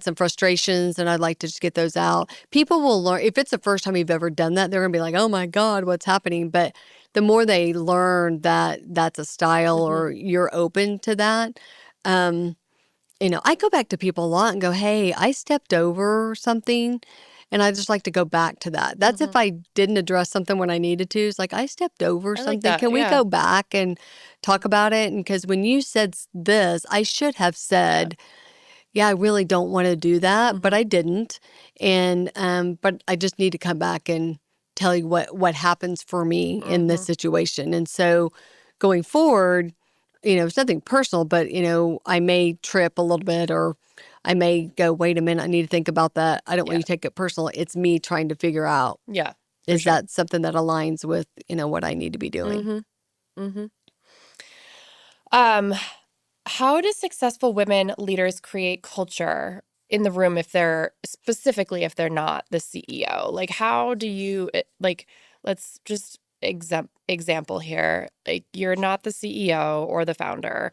some frustrations and I'd like to just get those out. People will learn, if it's the first time you've ever done that, they're going to be like, oh my God, what's happening? But the more they learn that that's a style or you're open to that, I go back to people a lot and go, hey, I stepped over something. And I just like to go back to that. That's if I didn't address something when I needed to. It's like, I stepped over something. that, Can we go back and talk about it? And because when you said this, I should have said, I really don't want to do that, but I didn't. And but I just need to come back and tell you what happens for me in this situation. And so going forward, it's nothing personal, but I may trip a little bit, or I may go, wait a minute, I need to think about that. I don't want you to take it personal. It's me trying to figure out, is that something that aligns with, what I need to be doing? How do successful women leaders create culture in the room if they're not the CEO? Like, how do you, let's just example here. Like, you're not the CEO or the founder.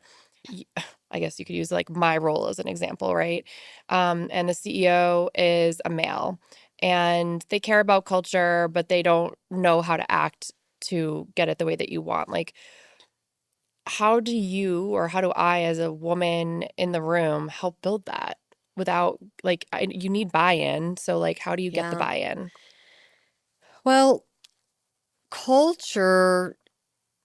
I guess you could use like my role as an example, right? And the CEO is a male and they care about culture, but they don't know how to act to get it the way that you want. Like, how do you, or how do I as a woman in the room, help build that without you need buy-in. So like, how do you get the buy-in? Well, culture,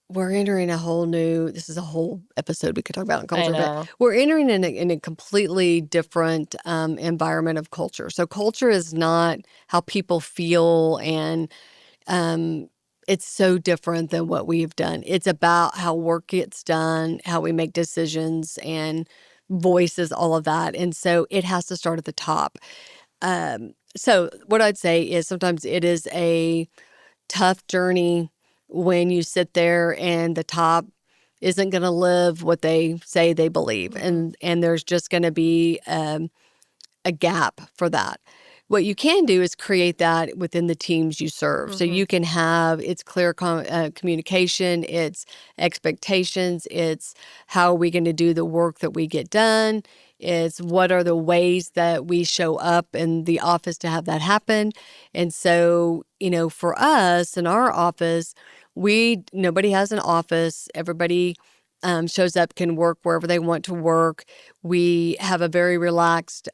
we're entering this is a whole episode we could talk about in culture, but we're entering in a completely different environment of culture. So culture is not how people feel, and it's so different than what we've done. It's about how work gets done, how we make decisions and voices, all of that. And so it has to start at the top. So what I'd say is sometimes it is a tough journey when you sit there and the top isn't going to live what they say they believe. And there's just going to be a gap for that. What you can do is create that within the teams you serve. So you can have, it's clear communication, it's expectations, it's how are we going to do the work that we get done, it's what are the ways that we show up in the office to have that happen. And so, for us in our office, nobody has an office. Everybody shows up, can work wherever they want to work. We have a very relaxed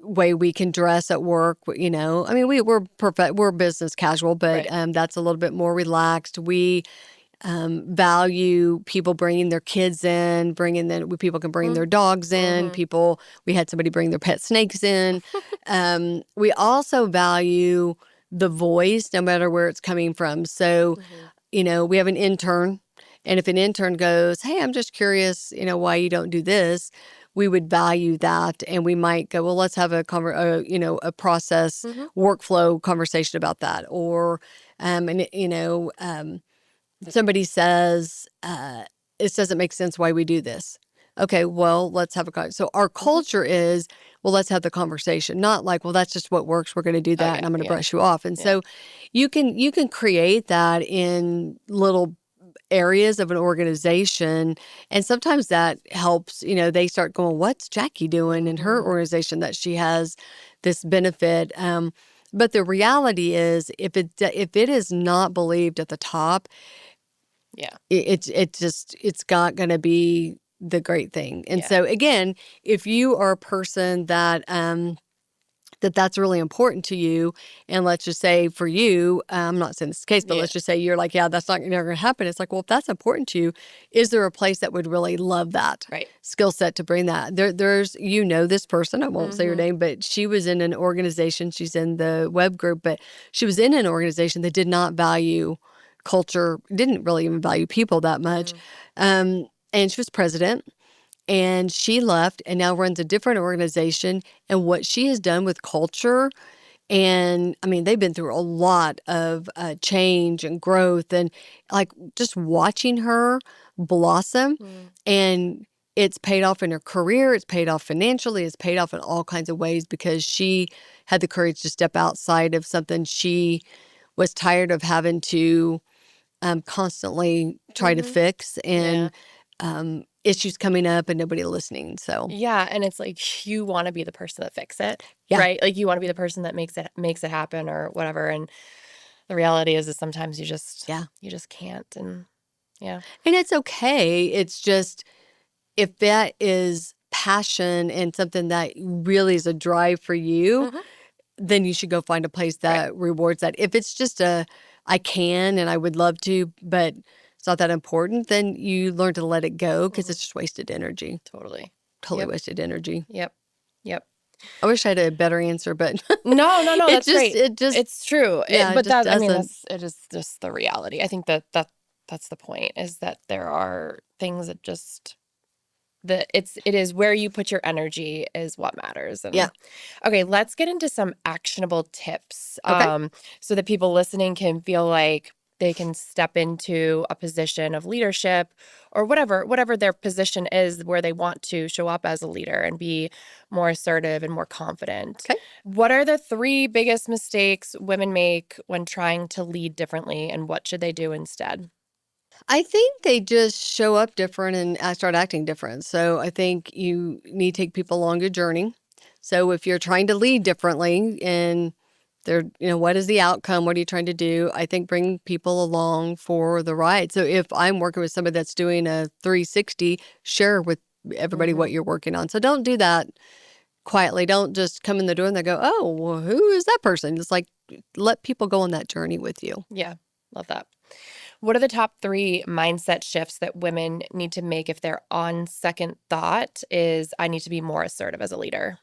way we can dress at work. I mean, we're business casual, but that's a little bit more relaxed. We value people bringing their kids in, people can bring their dogs in. We had somebody bring their pet snakes in. We also value the voice, no matter where it's coming from. So, we have an intern, and if an intern goes, hey, I'm just curious, why you don't do this, we would value that, and we might go, well, let's have a process workflow conversation about that. Or, somebody says, this doesn't make sense why we do this. Okay, well, let's have a conversation. So our culture is, well, let's have the conversation. Not like, well, that's just what works. We're going to do that, and I'm going to brush you off. And so you can create that in little areas of an organization, and sometimes that helps. They start going, what's Jackie doing in her organization that she has this benefit? But the reality is, if it is not believed at the top, it's not going to be the great thing. And so again, if you are a person that that's really important to you, and let's just say for you, I'm not saying this is the case, but let's just say you're like, that's not never going to happen. It's like, well, if that's important to you, is there a place that would really love that skill set to bring that? There's, this person, I won't say her name, but she was in an organization, she's in the web group, but she was in an organization that did not value culture, didn't really even value people that much. And she was president. and she left and now runs a different organization. And what she has done with culture, and I mean, they've been through a lot of change and growth, and like just watching her blossom, Mm. and it's paid off in her career, it's paid off financially, it's paid off in all kinds of ways because she had the courage to step outside of something she was tired of having to constantly try to Mhm. fix, Yeah. and issues coming up and nobody listening. So Yeah, and it's like you wanna be the person that fix it, yeah, right? Like, you wanna be the person that makes it happen or whatever, and the reality is sometimes yeah. you just can't, and yeah. And it's okay. It's just if that is passion and something that really is a drive for you, Mhm. then you should go find a place Right. that rewards that. If it's just I can and I would love to, but it's not that important, then you learn to let it go because Mhm. it's just wasted energy. Totally. Totally Yep. wasted energy. Yep. Yep. I wish I had a better answer, but No, no, no, that's great. it just, It's true. yeah, it But just that I mean, doesn't. it is just the reality. I think that's the point is that there are things that just it is where you put your energy is what matters. Yeah. And okay, let's get into some actionable tips Okay. so that people listening can feel like they can step into a position of leadership or whatever their position is where they want to show up as a leader and be more assertive and more confident. Okay. What are the three biggest mistakes women make when trying to lead differently, and what should they do instead? I think they just show up different and start acting different. So I think you need to take people along your journey. So if you're trying to lead differently and what is the outcome? What are you trying to do? I think bring people along for the ride. So if I'm working with somebody that's doing a 360, share with everybody what Mhm. you're working on. So don't do that quietly. Don't just come in the door and they go, oh, well, who is that person? It's like, let people go on that journey with you. Yeah, love that. What are the top three mindset shifts that women need to make if they're on second thought is I need to be more assertive as a leader?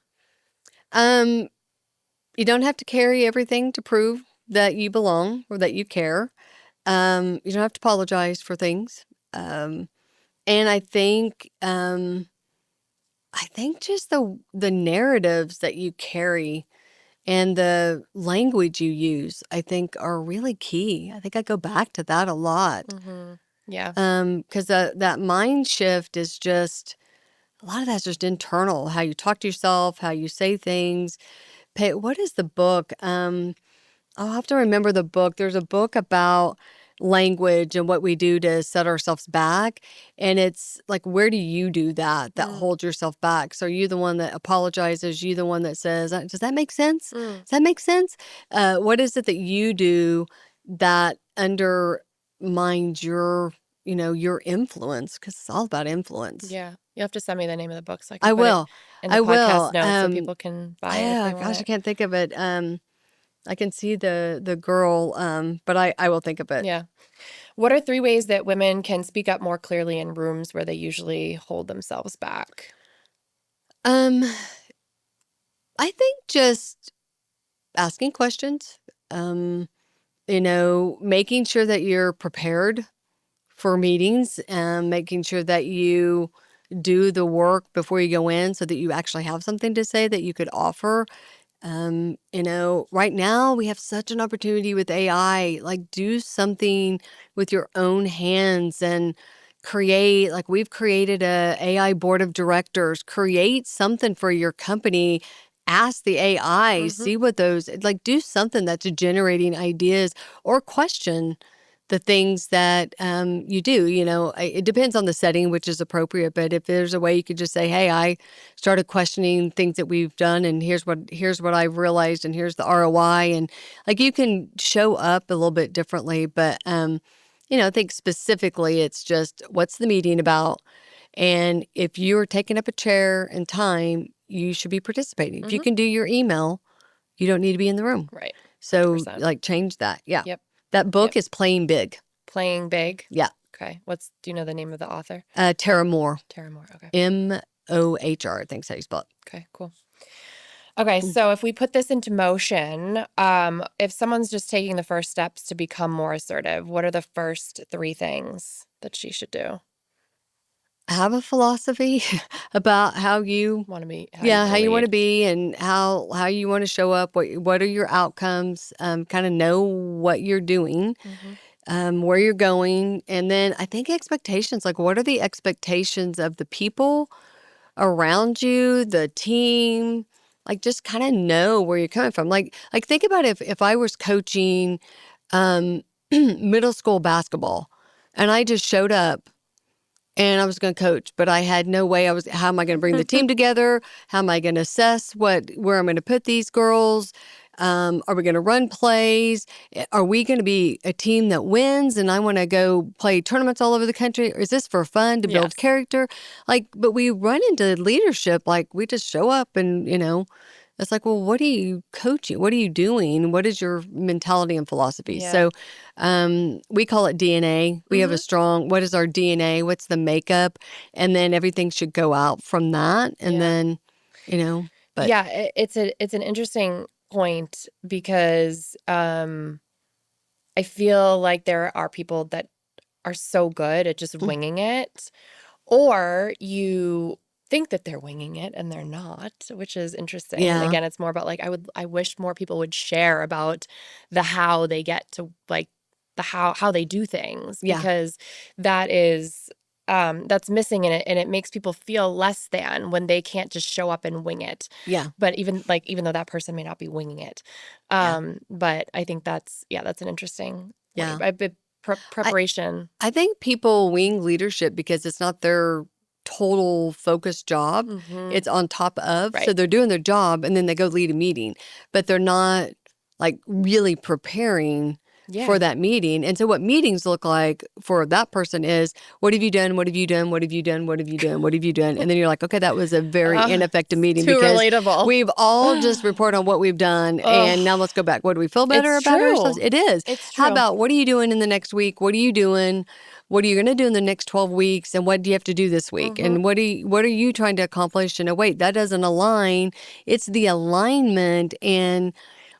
Um, You don't have to carry everything to prove that you belong or that you care. You don't have to apologize for things. Um, and I think just the narratives that you carry and the language you use, I think are really key. I think I go back to that a lot. Mhm. Yeah. Because that mind shift is just a lot of that's just internal, how you talk to yourself, how you say things. What is the book? I'll have to remember the book. There's a book about language and what we do to set ourselves back. And it's like, where do you do that Mm, holds yourself back? So are you the one that apologizes? You the one that says, does that make sense? mm. Does that make sense? What is it that you do that undermines your influence? Because it's all about influence. Yeah. You'll have to send me the name of the book so I can I put it will. in the I podcast will. notes so people can buy it if they want Gosh, I it. can't think of it. I can see the girl, but I will think of it. Yeah. What are three ways that women can speak up more clearly in rooms where they usually hold themselves back? Um, I think just asking questions, um, making sure that you're prepared for meetings, making sure that you do the work before you go in so that you actually have something to say that you could offer. Right now we have such an opportunity with AI. Like, do something with your own hands and create, like, we've created a AI board of directors. Create something for your company. Ask the AI, Mhm. see what those, like, do something that's generating ideas or question the things that you do. It depends on the setting, which is appropriate. But if there's a way you could just say, hey, I started questioning things that we've done, and here's what I've realized, and here's the ROI, and like you can show up a little bit differently. But I think specifically it's just what's the meeting about, and if you're taking up a chair and time, you should be participating. If you Mhm. can do your email, you don't need to be in the room. Right. So 100%. like change that. Yeah, Yep. that Yep. book is Playing Big. Playing big. Yeah, Okay. Do you know the name of the author? Tara Moore, Tara Moore. Okay. Mohr. I think so you spell Okay, cool. Okay, it. so if we put this into motion, if someone's just taking the first steps to become more assertive, what are the first three things that she should do? have a philosophy about how you Want to be how you yeah, want how to you want lead. to be and how you want to show up, what are your outcomes, kind of know what you're doing, Hmm. where you're going. And then I think expectations, like what are the expectations of the people around you, the team, like just kind of know where you're coming from. Like think about if I was coaching um middle school basketball and I just showed up and I was going to coach, but I had no way. How am I going to bring the team together? How am I going to assess where I'm going to put these girls? Are we going to run plays? Are we going to be a team that wins? And I want to go play tournaments all over the country? Or is this for fun to build Yes. character? Like, but we run into leadership, like we just show up and, it's like, well, what are you coaching? What are you doing? What is your mentality and philosophy? Yeah. So we call it DNA. We have a Hmm. strong, what is our DNA? What's the makeup? And then everything should go out from that. And Yeah. then, but Yeah. It's an interesting point because I feel like there are people that are so good at just mm, winging it, or you think that they're winging it and they're not, which is interesting. And yeah, again, it's more about like I wish more people would share about the how they get to like the how they do things, yeah, because that is that's missing in it, and it makes people feel less than when they can't just show up and wing it. yeah, But even though that person may not be winging it, yeah, but I think that's an interesting point. yeah. I, Preparation. I think people wing leadership because it's not their total focused job. Hmm. It's on top of. So Right. they're doing their job and then they go lead a meeting, but they're not like really preparing for Yeah. that meeting. And so what meetings look like for that person is, what have you done? What have you done? What have you done? What have you done? What have you done? And then you're like, okay, that was a very ineffective It's meeting too because relatable. we've all just reported on what we've done. Oh, And now let's go back. What do we feel better it's about ourselves? true. It is. It's How true. about what are you doing in the next week? What are you doing? What are you going to do in the next 12 weeks? And what do you have to do this week? Hmm. And what are you trying to accomplish? And wait, that doesn't align. It's the alignment and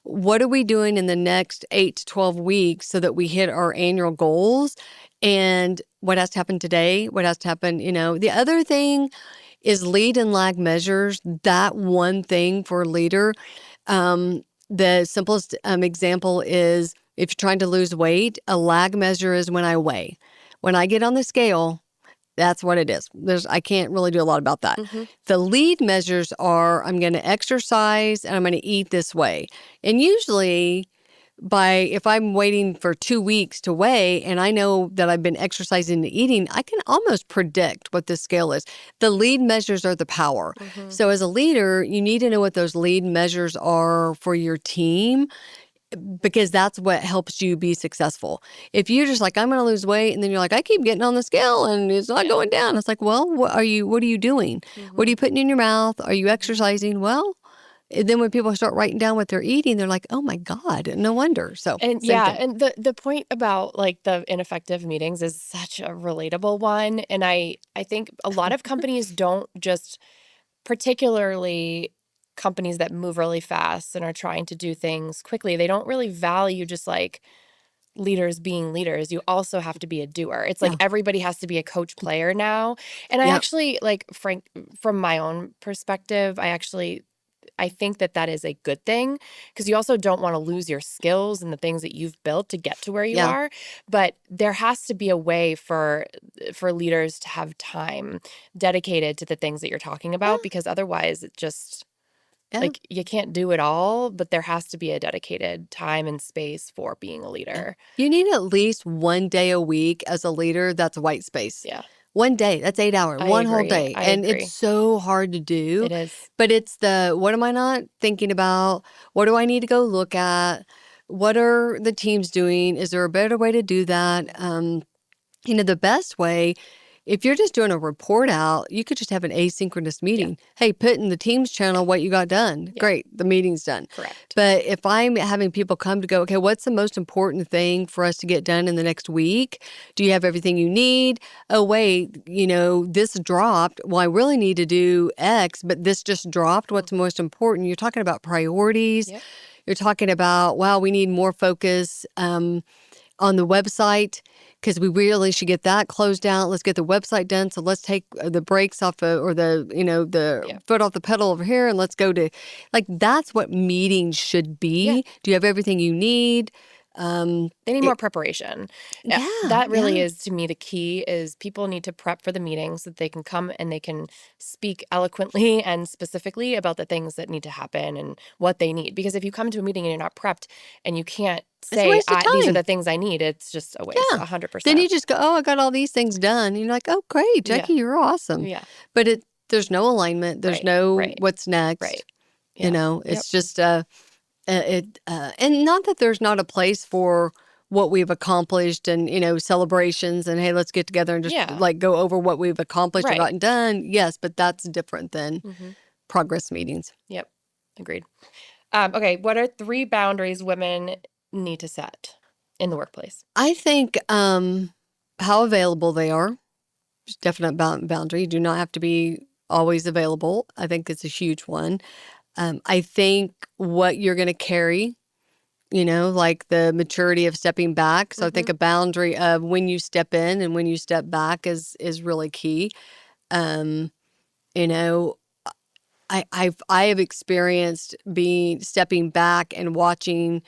what are we doing in the next 8 to 12 weeks so that we hit our annual goals? And what has to happen today? What has to happen? The other thing is lead and lag measures. That one thing for a leader. The simplest example is if you're trying to lose weight, a lag measure is when I weigh. When I get on the scale, that's what it is. I can't really do a lot about that. Hmm. The lead measures are I'm going to exercise and I'm going to eat this way. And usually if I'm waiting for 2 weeks to weigh and I know that I've been exercising and eating, I can almost predict what the scale is. The lead measures are the power. Hmm. So as a leader, you need to know what those lead measures are for your team because that's what helps you be successful. If you're just like, I'm going to lose weight, and then you're like, I keep getting on the scale and it's not Yeah. going down. It's like, well, what are you doing? What are Hmm. you putting in your mouth? Are you Hmm. exercising? Well, and then when people start writing down what they're eating, they're like, oh my God, no wonder. So And same yeah, thing. and the point about like the ineffective meetings is such a relatable one. And I think a lot of companies don't just, particularly companies that move really fast and are trying to do things quickly, they don't really value just like leaders being leaders. You also have to be a doer. It's like Yeah. everybody has to be a coach player now. And I Yeah. actually like Frank, from my own perspective, I think that is a good thing, because you also don't want to lose your skills and the things that you've built to get to where you Yeah. are. But there has to be a way for leaders to have time dedicated to the things that you're talking Yeah. about, because otherwise it just Yeah. like you can't do it all, but there has to be a dedicated time and space for being a Yeah. leader. You need at least one day a week as a leader that's white space. Yeah, One day, that's 8 hours, I one whole agree. day. I And it's agree. so hard to do. It is. But it's what am I not thinking about? What do I need to go look at? What are the teams doing? Is there a better way to do that? The best way, if you're just doing a report out, you could just have an asynchronous Yeah. meeting. Hey, put in the Teams channel what you got done. Yeah. Great, the meeting's done. Correct. But if I'm having people come to go, okay, what's the most important thing for us to get done in the next week? Do you have everything you need? Oh, wait, this dropped. Well, I really need to do X, but this just dropped. What's Mhm. most important? You're talking about priorities. Yep. You're talking about, wow, we need more focus on the website. because we really should get that closed out. Let's get the website done. So let's take the brakes off or the Yeah. foot off the pedal over here, and let's go to, like, that's what meetings should Yeah. be. Do you have everything you need? They need more preparation. Yeah, That really yeah. is, to me, the key is people need to prep for the meeting so that they can come and they can speak eloquently and specifically about the things that need to happen and what they need. Because if you come to a meeting and you're not prepped and you can't It's a say, waste of these are time. the things I need, it's just a waste, Yeah. Then 100%. you just go, oh, I got all these things done. And you're like, oh, great, Yeah. Jackie, you're awesome. Yeah. But there's no alignment. There's Right. no Right. what's next. Right. You Yeah. know, Yep. it's just and not that there's not a place for what we've accomplished and, celebrations and, hey, let's get together and just Yeah. like go over what we've accomplished or Right. gotten done. Yes, but that's different than hmm progress meetings. Yep. Agreed. Okay. What are 3 boundaries women need to set in the workplace? I think how available they are is definite boundary. You do not have to be always available. I think it's a huge one. I think what you're going to carry, like the maturity of stepping back. So I think a boundary of when you step in and when you step back is really key. Um, you know, I have experienced stepping back and watching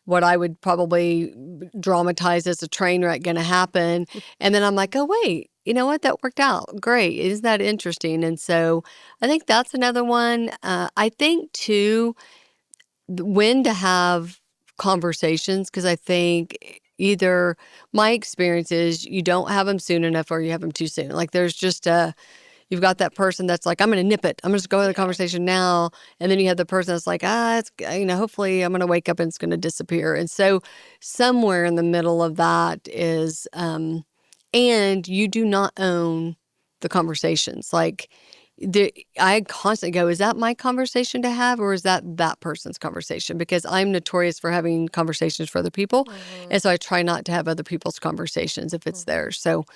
what I would probably dramatize as a train wreck going to happen, and then I'm like, oh wait, you know what? That worked out great. Isn't that interesting? And so I think that's another one. I think too, when to have conversations, because I think either my experience is you don't have them soon enough or you have them too soon. Like there's just you've got that person that's like, I'm going to nip it. I'm going to just go to the conversation now. And then you have the person that's like, it's, hopefully I'm going to wake up and it's going to disappear. And so somewhere in the middle of that is, and you do not own the conversations. Like I constantly go, is that my conversation to have or is that person's conversation? Because I'm notorious for having conversations for other people. And so I try not to have other people's conversations if it's theirs. So,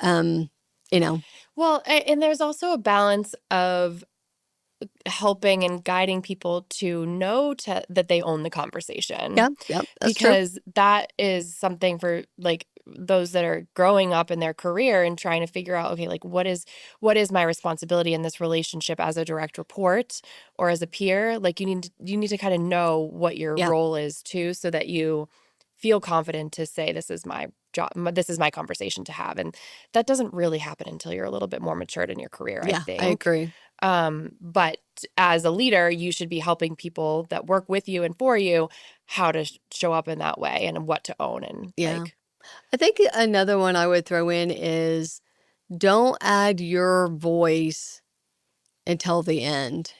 you know. Well, and there's also a balance of helping and guiding people to know that they own the conversation. Yeah, that's true. Because that is something for like those that are growing up in their career and trying to figure out, okay, like what is my responsibility in this relationship as a direct report or as a peer? Like you need to kind of know what your role is too, so that you feel confident to say, this is my job, this is my conversation to have. And that doesn't really happen until you're a little bit more matured in your career, I think. I agree. But as a leader, you should be helping people that work with you and for you how to show up in that way and what to own. And I think another one I would throw in is don't add your voice until the end,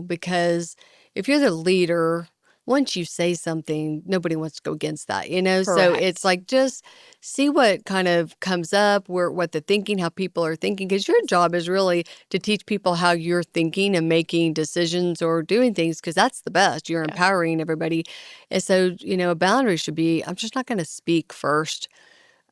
because if you're the leader, once you say something, nobody wants to go against that, So it's like just see what kind of comes up, what they're thinking, how people are thinking, because your job is really to teach people how you're thinking and making decisions or doing things, because that's the best. You're empowering everybody. And so, a boundary should be, I'm just not going to speak first.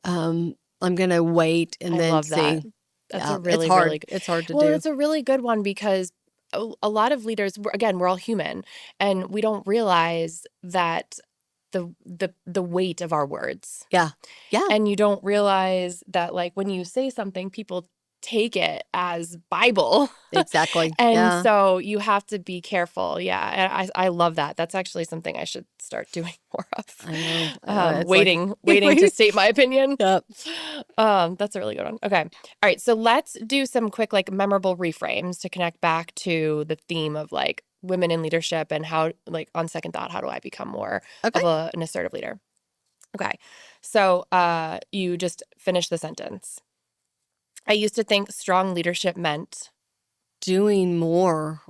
I'm going to wait and then love see. That. That's a really, it's hard. really good. It's hard to do. Well, it's a really good one because a lot of leaders, again, we're all human, and we don't realize that the weight of our words. Yeah. And you don't realize that, like, when you say something, people take it as Bible. Exactly. And so you have to be careful. Yeah. And I love that. That's actually something I should start doing more of. I know. Waiting to state my opinion. Yep. That's a really good one. Okay. All right. So let's do some quick, like, memorable reframes to connect back to the theme of like women in leadership and how, like, on second thought, how do I become more of an assertive leader? Okay. So you just finished the sentence. I used to think strong leadership meant doing more,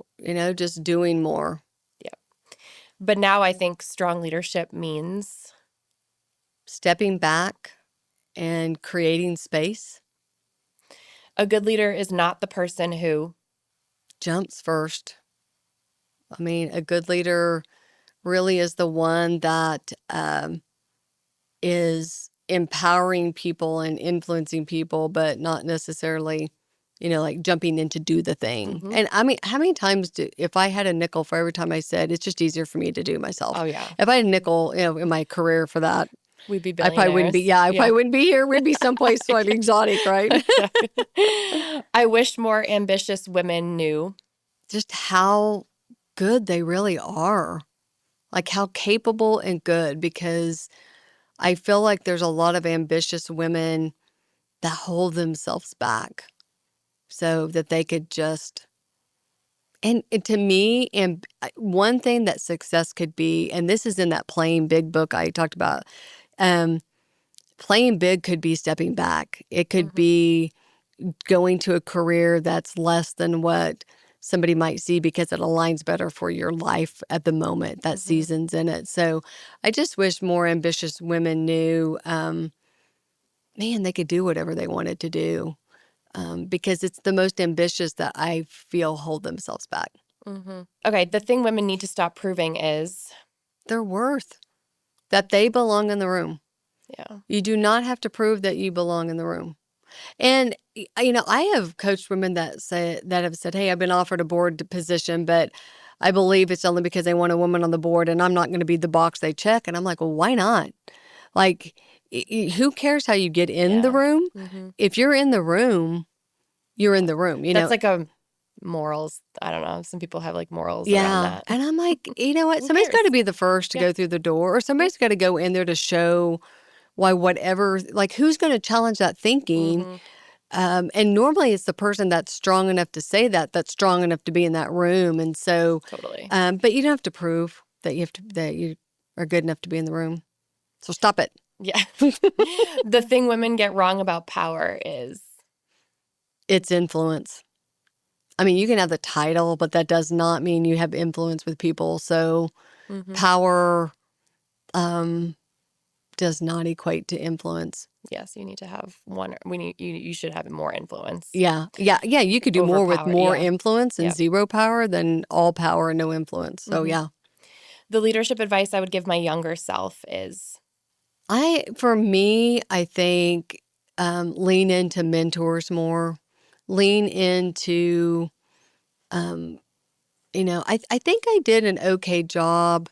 just doing more. Yeah. But now I think strong leadership means stepping back and creating space. A good leader is not the person who jumps first. I mean, a good leader really is the one that is empowering people and influencing people, but not necessarily, like jumping in to do the thing. And I mean, how many times if I had a nickel for every time I said, it's just easier for me to do myself. Oh, yeah. If I had a nickel, in my career for that, We'd be I probably wouldn't be, billionaires. yeah, I Yeah. probably wouldn't be here. We'd be someplace like exotic, right? Exactly. I wish more ambitious women knew. Just how good they really are. Like how capable and good, because I feel like there's a lot of ambitious women that hold themselves back so that they could just, and to me, and one thing that success could be, and this is in that Playing Big book I talked about, um, playing big could be stepping back. It could Mhm. be going to a career that's less than what somebody might see because it aligns better for your life at the moment, that Mhm. season's in it. So I just wish more ambitious women knew, man, they could do whatever they wanted to do, because it's the most ambitious that I feel hold themselves back. Mhm. Okay, the thing women need to stop proving is, Their worth, that they belong in the room. yeah. You do not have to prove that you belong in the room. And I have coached women that have said, "Hey, I've been offered a board position, but I believe it's only because they want a woman on the board, and I'm not going to be the box they check." And I'm like, "Well, why not? Like, who cares how you get in the Yeah. room? Mhm. If you're in the room, you're in Yeah. the room. That's like a morals. I don't know. Some people have like morals around Yeah." that. And I'm like, you know what? Who Somebody's got cares? to be the first to Yeah. go through the door, or Yep. somebody's got to go in there to show why whatever. Like, who's going to challenge that thinking? Mhm. And normally it's the person that's strong enough to say that, that's strong enough to be in that room. And so, Totally. but you don't have to prove that you are good enough to be in the room. So stop it. Yeah. The thing women get wrong about power is, It's influence. I mean, you can have the title, but that does not mean you have influence with people. So mhm. power does not equate to influence. Yes, you need to have one. We need you should have more influence Yeah. Yeah. Yeah. You could do over more with power. more Yeah. influence and Yeah. zero power than all power and no influence. So Mhm. yeah. The leadership advice I would give my younger self is, For me, I think lean into mentors more, lean into, um, I think I did an okay job,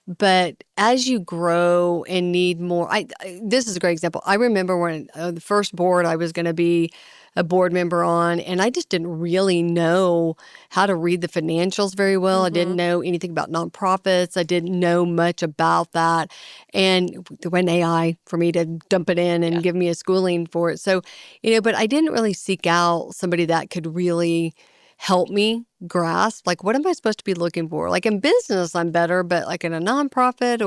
but as you grow and need more, this is a great example. I remember when the first board I was going to be a board member on, and I just didn't really know how to read the financials very well. I didn't mhm. know anything about nonprofits. I didn't know much about that. And there went AI for me to dump it in Yeah. and give me a schooling for it. So, but I didn't really seek out somebody that could really help me grasp, like, what am I supposed to be looking for? Like in business, I'm better, but like in a nonprofit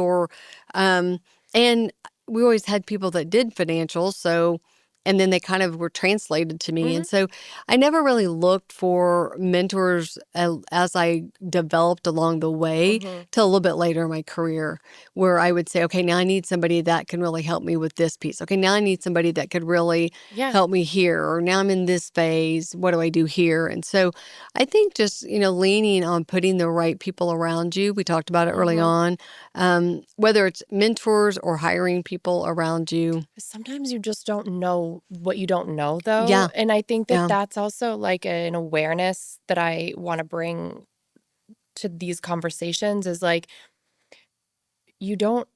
um, and we always had people that did financials. So, and then they kind of were translated to me. And Mhm. so I never really looked for mentors as I developed along the way Mhm. till a little bit later in my career, where I would say, okay, now I need somebody that can really help me with this piece. Okay, now I need somebody that could really Yeah. help me here. Or now I'm in this phase. What do I do here? And so I think just, leaning on putting the right people around you. We talked about it early Mhm. on, whether it's mentors or hiring people around you. Sometimes you just don't know what you don't know, though. Yeah, And I think that yeah. that's also like an awareness that I want to bring to these conversations is like, you don't,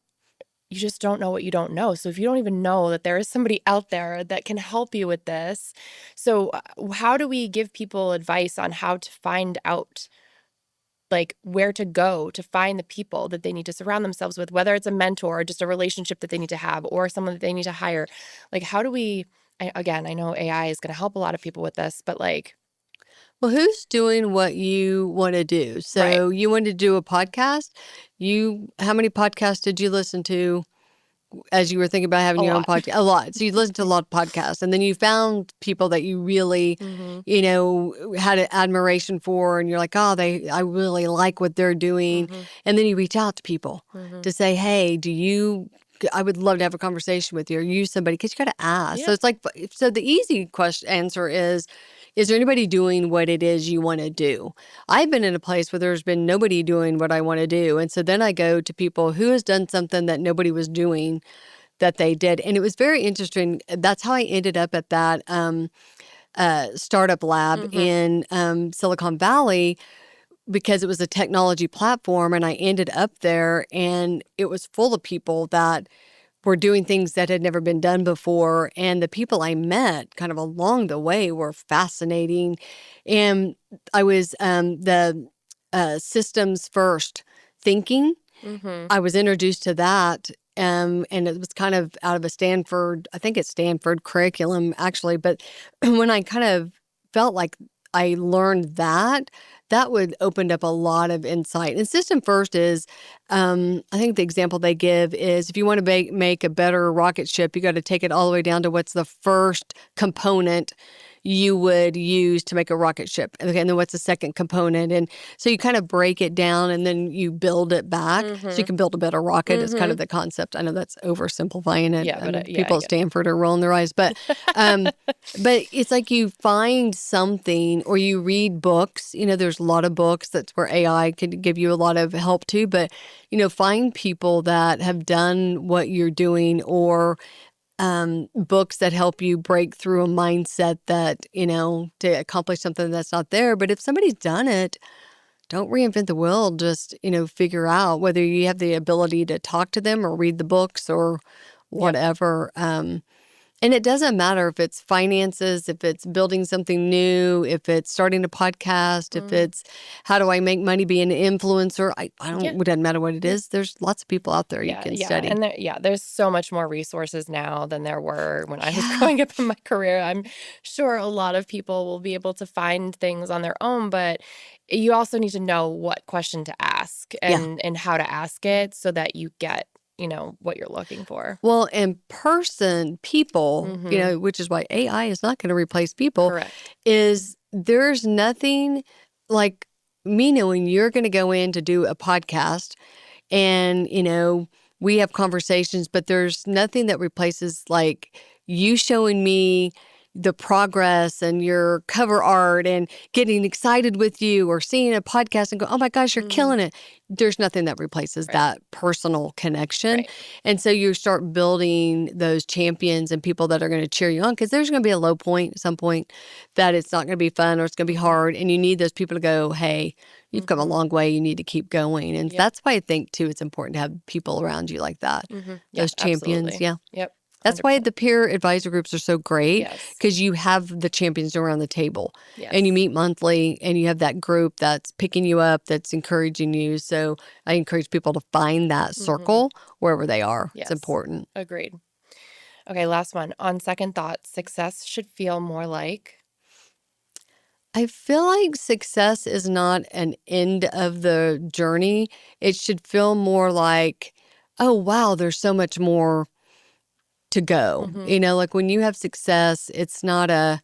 you just don't know what you don't know. So if you don't even know that there is somebody out there that can help you with this, so how do we give people advice on how to find out? Like where to go to find the people that they need to surround themselves with, whether it's a mentor or just a relationship that they need to have or someone that they need to hire. Like, how do we, again, I know AI is going to help a lot of people with this, but like, Well, who's doing what you want to do? right. So you wanted to do a podcast. How many podcasts did you listen to as you were thinking about having A your own lot. podcast? A lot. So you listened to a lot of podcasts, and then you found people that you really, Mm-hmm. had an admiration for, and you're like, oh, I really like what they're doing. Mm-hmm. And then you reach out to people Mm-hmm. to say, hey, I would love to have a conversation with you or use somebody, because you got to ask. So Yeah. it's like, so the easy answer is there anybody doing what it is you want to do? I've been in a place where there's been nobody doing what I want to do. And so then I go to people who has done something that nobody was doing that they did. And it was very interesting. That's how I ended up at that startup lab Mm-hmm. in Silicon Valley, because it was a technology platform. And I ended up there, and it was full of people that were doing things that had never been done before. And the people I met kind of along the way were fascinating. And I was the systems first thinking. Mm-hmm. I was introduced to that. And it was kind of out of a Stanford, I think it's Stanford curriculum actually. But when I kind of felt like I learned that, that would opened up a lot of insight. And system first is, I think the example they give is if you want to make a better rocket ship, you got to take it all the way down to what's the first component you would use to make a rocket ship. Okay, and then what's the second component? And so you kind of break it down and then you build it back so you Mm-hmm. can build a better rocket. It's kind Mm-hmm. of the concept. I know that's oversimplifying it. Yeah, but yeah, I People at get Stanford are rolling their eyes, um, but it's like you find something or you read books. There's a lot of books. That's where AI could give you a lot of help too. But, find people that have done what you're doing or books that help you break through a mindset that, to accomplish something that's not there. But if somebody's done it, don't reinvent the wheel. Just, figure out whether you have the ability to talk to them or read the books or Yep. whatever. And it doesn't matter if it's finances, if it's building something new, if it's starting a podcast, if it's how do I make money being an influencer. I don't, Yeah. it doesn't matter what it is. There's lots of people out there you Yeah, can yeah, study. and there's so much more resources now than there were when I was Yeah. growing up in my career. I'm sure a lot of people will be able to find things on their own, but you also need to know what question to ask Yeah. and how to ask it so that you get, what you're looking for. Well, in person, people, Mm-hmm. which is why AI is not going to replace people, Correct. is there's nothing like me knowing you're going to go in to do a podcast and, we have conversations, but there's nothing that replaces like you showing me the progress and your cover art and getting excited with you or seeing a podcast and go, oh my gosh, you're Mm-hmm. killing it. There's nothing that replaces Right. that personal connection. Right. And so you start building those champions and people that are going to cheer you on because there's going to be a low point at some point that it's not going to be fun or it's going to be hard. And you need those people to go, hey, you've come a Mm-hmm. long way. You need to keep going. And Yep. that's why I think, too, it's important to have people around you like that. Mm-hmm. Yeah, Those champions. absolutely. Yeah. Yep. That's why 100%. the peer advisor groups are so great Yes. because you have the champions around the table and you Yes. meet monthly and you have that group that's picking you up, that's encouraging you. So I encourage people to find that Mm-hmm. circle wherever they are. Yes. It's important. Agreed. Okay, last one. On second thought, success should feel more like. I feel like success is not an end of the journey. It should feel more like, oh, wow, there's so much more to go. Mm-hmm. Like when you have success, it's not a,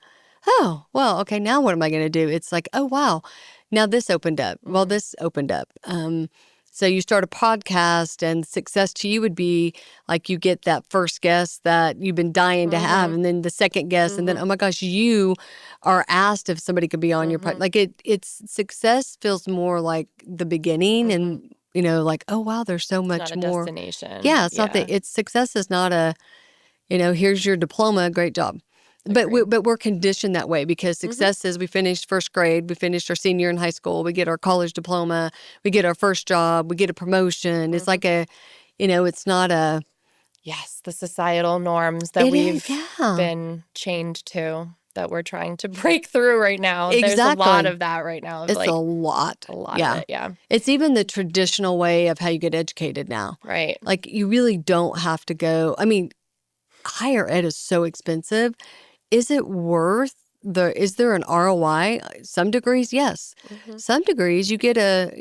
oh, well, okay, now what am I going to do? It's like, oh, wow, now this opened up. Well, Mm-hmm. this opened up. So you start a podcast and success to you would be like you get that first guest that you've been dying to have, Mm-hmm. and then the second guest, and then, Mm-hmm. oh my gosh, you are asked if somebody could be on your Mm-hmm. podcast. Like it's success feels more like the beginning Mm-hmm. and, like, oh, wow, there's so It's much not a more. destination. Yeah, it's not Yeah. that it's success is not a, here's your diploma, great job. Agreed. But we're conditioned that way because Mm-hmm. success is we finished first grade, we finished our senior in high school, we get our college diploma, we get our first job, we get a promotion. It's Mm-hmm. like a, it's not a. Yes, the societal norms that It is, we've yeah, been chained to, that we're trying to break through right now. There's a lot exactly. of that right now. Of It's a like lot. a lot of Yeah. it. Yeah. It's even the traditional way of how you get educated now. Right. Like you really don't have to go. I mean, higher ed is so expensive. Is it worth is there an ROI? Some degrees, yes. Mm-hmm. Some degrees you get a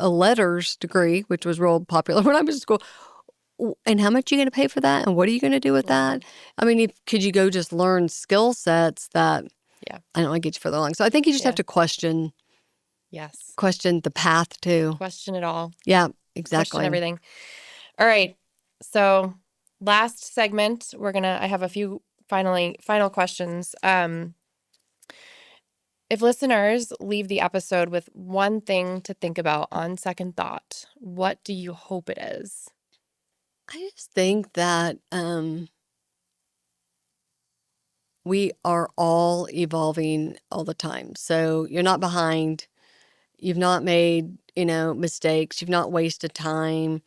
letters degree, which was real popular when I was in school. And how much are you going to pay for that? And what are you going to do with Mm-hmm. that? I mean, could you go just learn skill sets that Yeah. I don't want to get you further along. So I think you just Yeah. have to question Yes. the path too. Question it all. Yeah, Question exactly. everything. All right. So last segment, I have a few final questions. If listeners leave the episode with one thing to think about on second thought, what do you hope it is? I just think that we are all evolving all the time. So you're not behind. You've not made, mistakes. You've not wasted time.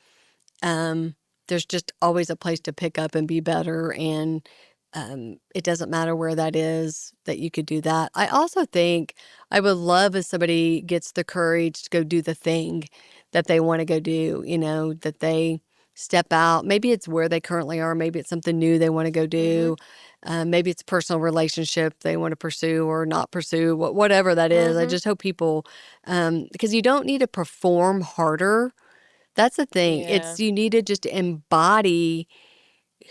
there's just always a place to pick up and be better. And it doesn't matter where that is, that you could do that. I also think I would love if somebody gets the courage to go do the thing that they want to go do, that they step out. Maybe it's where they currently are. Maybe it's something new they want to go Mm-hmm. do. Maybe it's a personal relationship they want to pursue or not pursue, whatever that is. I Mm-hmm. just hope people, because you don't need to perform harder. That's the thing. Yeah. You need to just embody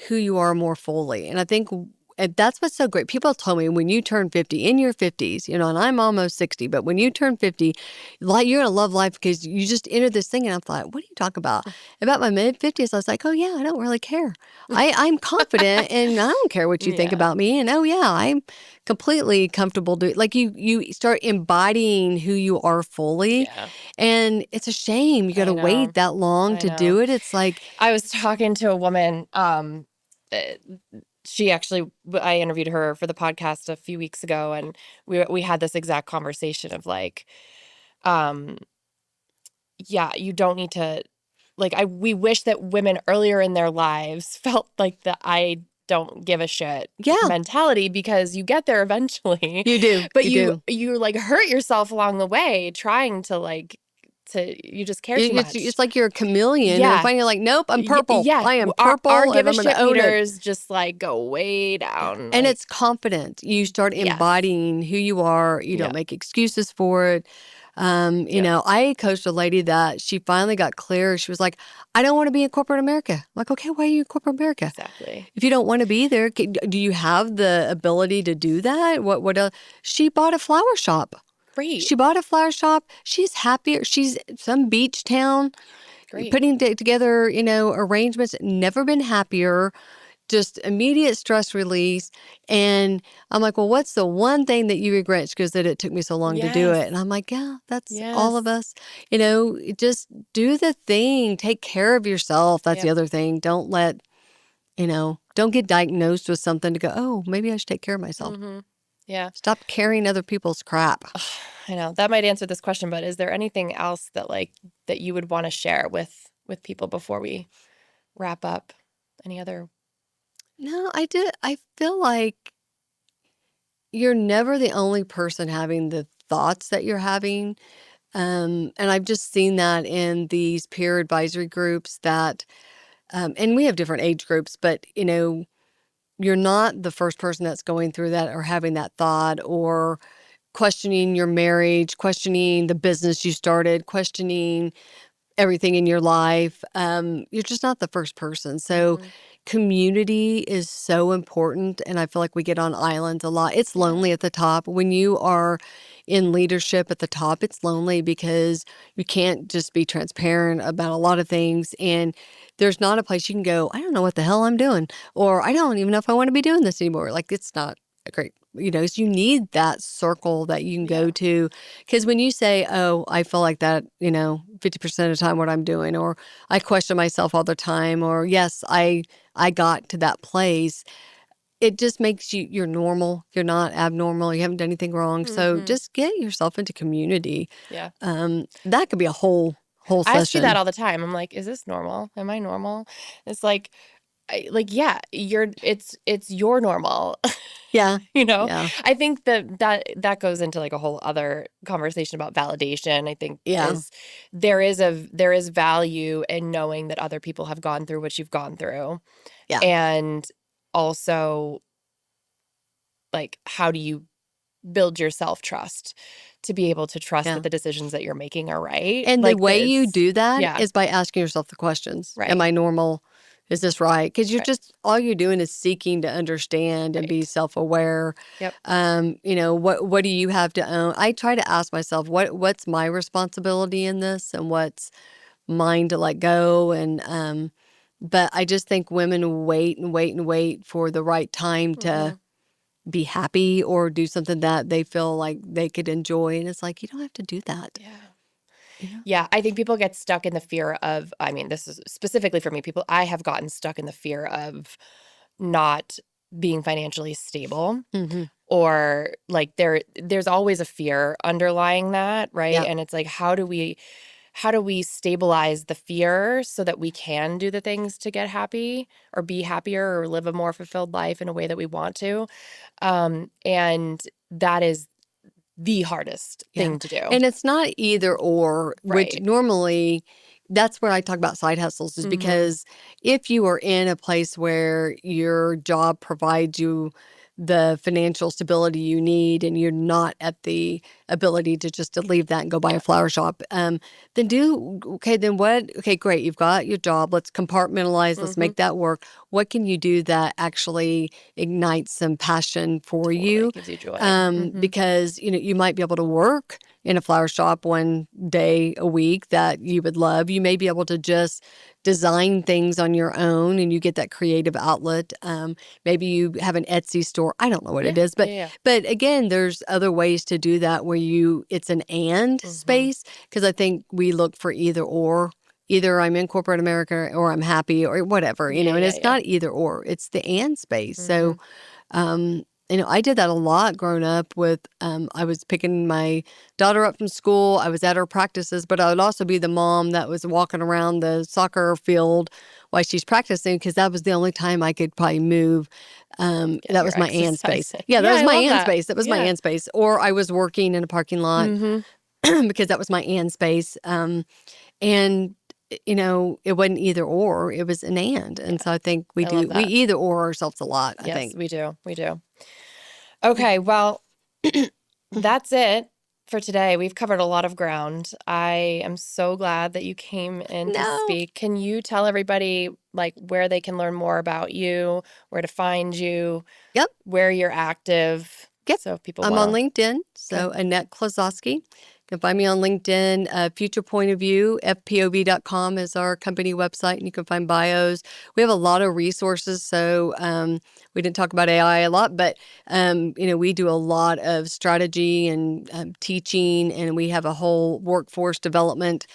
who you are more fully. And I think and that's what's so great. People told me when you turn 50, in your 50s, and I'm almost 60, but when you turn 50, like you're going to love life because you just entered this thing. And I thought, what are you talking about? About my mid 50s, I was like, oh, yeah, I don't really care. I'm confident and I don't care what you think Yeah. about me. And oh, yeah, I'm completely comfortable doing like you start embodying who you are fully. Yeah. And it's a shame you got I to know. wait that long I to know. do it. It's like, I was talking to a woman, uh, she actually, I interviewed her for the podcast a few weeks ago, and we had this exact conversation of like, um, yeah, you don't need to, like, we wish that women earlier in their lives felt like the I don't give a shit yeah, mentality, because you get there eventually, you do. but You do. you like hurt yourself along the way trying to you just care too much. It's like you're a chameleon, and Yeah. finally you're like, nope, I'm purple. Yeah, I am our purple, and give a I'm going shit to own it. meters just like go way Yeah. down. And Like, it's confident. You start yes, embodying who you are. You yeah, don't make excuses for it. yep, I coached a lady that she finally got clear. She was like, I don't want to be in corporate America. I'm like, okay, why are you in corporate America? exactly. If you don't want to be there, do you have the ability to do that? What else? She bought a flower shop. Great, She bought a flower shop. She's happier. She's some beach town great. putting together, arrangements. Never been happier. Just immediate stress release. And I'm like, well, what's the one thing that you regret? She goes, that it took me so long to do Yes, it. And I'm like, yeah, that's all of yes, us. Just do the thing. Take care of yourself. That's the yep. other thing. Don't get diagnosed with something to go, oh, maybe I should take care of myself. Mm-hmm. Yeah. Stop carrying other people's crap. I know that might answer this question, but is there anything else that you would want to share with people before we wrap up? Any other? No, I did. I feel like you're never the only person having the thoughts that you're having. And I've just seen that in these peer advisory groups and we have different age groups, but you're not the first person that's going through that or having that thought or questioning your marriage, questioning the business you started, questioning everything in your life. You're just not the first person. So Mm-hmm. community is so important. And I feel like we get on islands a lot. It's Yeah. lonely at the top. When you are in leadership at the top, it's lonely because you can't just be transparent about a lot of things. And there's not a place you can go, I don't know what the hell I'm doing, or I don't even know if I want to be doing this anymore. Like, it's not a great, so you need that circle that you can Yeah. go to. Because when you say, oh, I feel like that, 50% of the time what I'm doing, or I question myself all the time, or yes, I got to that place, it just makes you're normal. You're not abnormal. You haven't done anything wrong. So Mm-hmm. just get yourself into community. Yeah. That could be a whole I see that session. all the time. I'm like, is this normal? Am I normal? It's like, yeah, it's your normal. Yeah. You know, Yeah. I think that goes into like a whole other conversation about validation. I think Yeah. there is value in knowing that other people have gone through what you've gone through, Yeah. and also like, how do you build your self-trust to be able to trust that Yeah. the decisions that you're making are right? And the Like, way you this, do that yeah, is by asking yourself the questions. Am right, I normal? Is this right? Because right, all you're doing is seeking to understand and be right. self-aware. Yep. What do you have to own? I try to ask myself, what's my responsibility in this and what's mine to let go. And but I just think women wait and wait and wait for the right time Mm-hmm. to be happy or do something that they feel like they could enjoy. And it's like, you don't have to do that. Yeah. You know? Yeah, I think people get stuck in the fear of, I mean, this is specifically for me, I have gotten stuck in the fear of not being financially stable, Hmm. or like there's always a fear underlying that, right? Yeah. And it's like, how do we stabilize the fear so that we can do the things to get happy or be happier or live a more fulfilled life in a way that we want to? And that is the hardest Yeah. thing to do. And it's not either or, which Right. normally that's where I talk about side hustles, is Mm-hmm. because if you are in a place where your job provides you the financial stability you need and you're not at the ability to leave that and go buy a Yeah. flower shop, then then what? Okay, great. You've got your job. Let's compartmentalize. Let's Mm-hmm. make that work. What can you do that actually ignites some passion for Totally you? gives you joy. Mm-hmm. Because you might be able to work in a flower shop one day a week that you would love. You may be able to just design things on your own and you get that creative outlet. Maybe you have an Etsy store. I don't know what Yeah. it is, Yeah. Yeah. but again, there's other ways to do that where it's an and Mm-hmm. space, because I think we look for either or. Either I'm in corporate America or I'm happy or whatever, Yeah. and Yeah. it's Yeah. not either or, it's the and space. Mm-hmm. So I did that a lot growing up with, I was picking my daughter up from school. I was at her practices, but I would also be the mom that was walking around the soccer field while she's practicing, because that was the only time I could probably move. Get That your was my and space. exercise in. Yeah, that Yeah. was I my love and that. space. That was my Yeah. and space. Or I was working in a parking lot Mm-hmm. because that was my and space. And it wasn't either or, it was an and. And Yeah. so I think I love we that. either or ourselves a lot, I Yes, think. we do. We do. Okay. Well, that's it for today. We've covered a lot of ground. I am so glad that you came in to No. speak. Can you tell everybody like where they can learn more about you, where to find you, Yep. where you're active? Yep. So if people I'm on want LinkedIn. to. Okay. So Annette Klososky. You can find me on LinkedIn. Future Point of View, fpov.com is our company website, and you can find bios. We have a lot of resources. So we didn't talk about AI a lot, but we do a lot of strategy and teaching, and we have a whole workforce development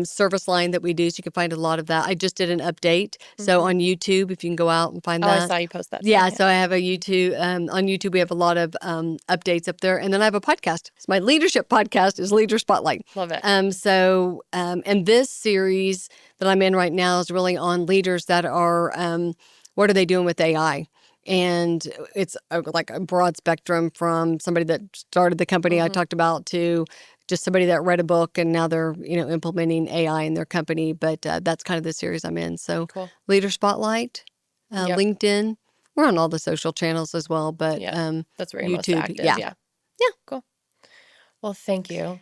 service line that we do. So you can find a lot of that. I just did an update. So Mm-hmm. on YouTube, if you can go out and find Oh, I that. saw you post that today. Yeah, Yeah. so I have a YouTube. On YouTube, we have a lot of updates up there, and then I have a podcast. So my leadership podcast is Leader Spotlight. Love it. And this series that I'm in right now is really on leaders that are what are they doing with AI, and it's like a broad spectrum from somebody that started the company I Mm-hmm. talked about to just somebody that read a book and now they're implementing AI in their company. But that's kind of the series I'm in. So Cool. Leader Spotlight, Yep. LinkedIn. We're on all the social channels as well, but Yeah. That's where you're most YouTube, active. yeah. Yeah. Yeah. Cool. Well, thank you.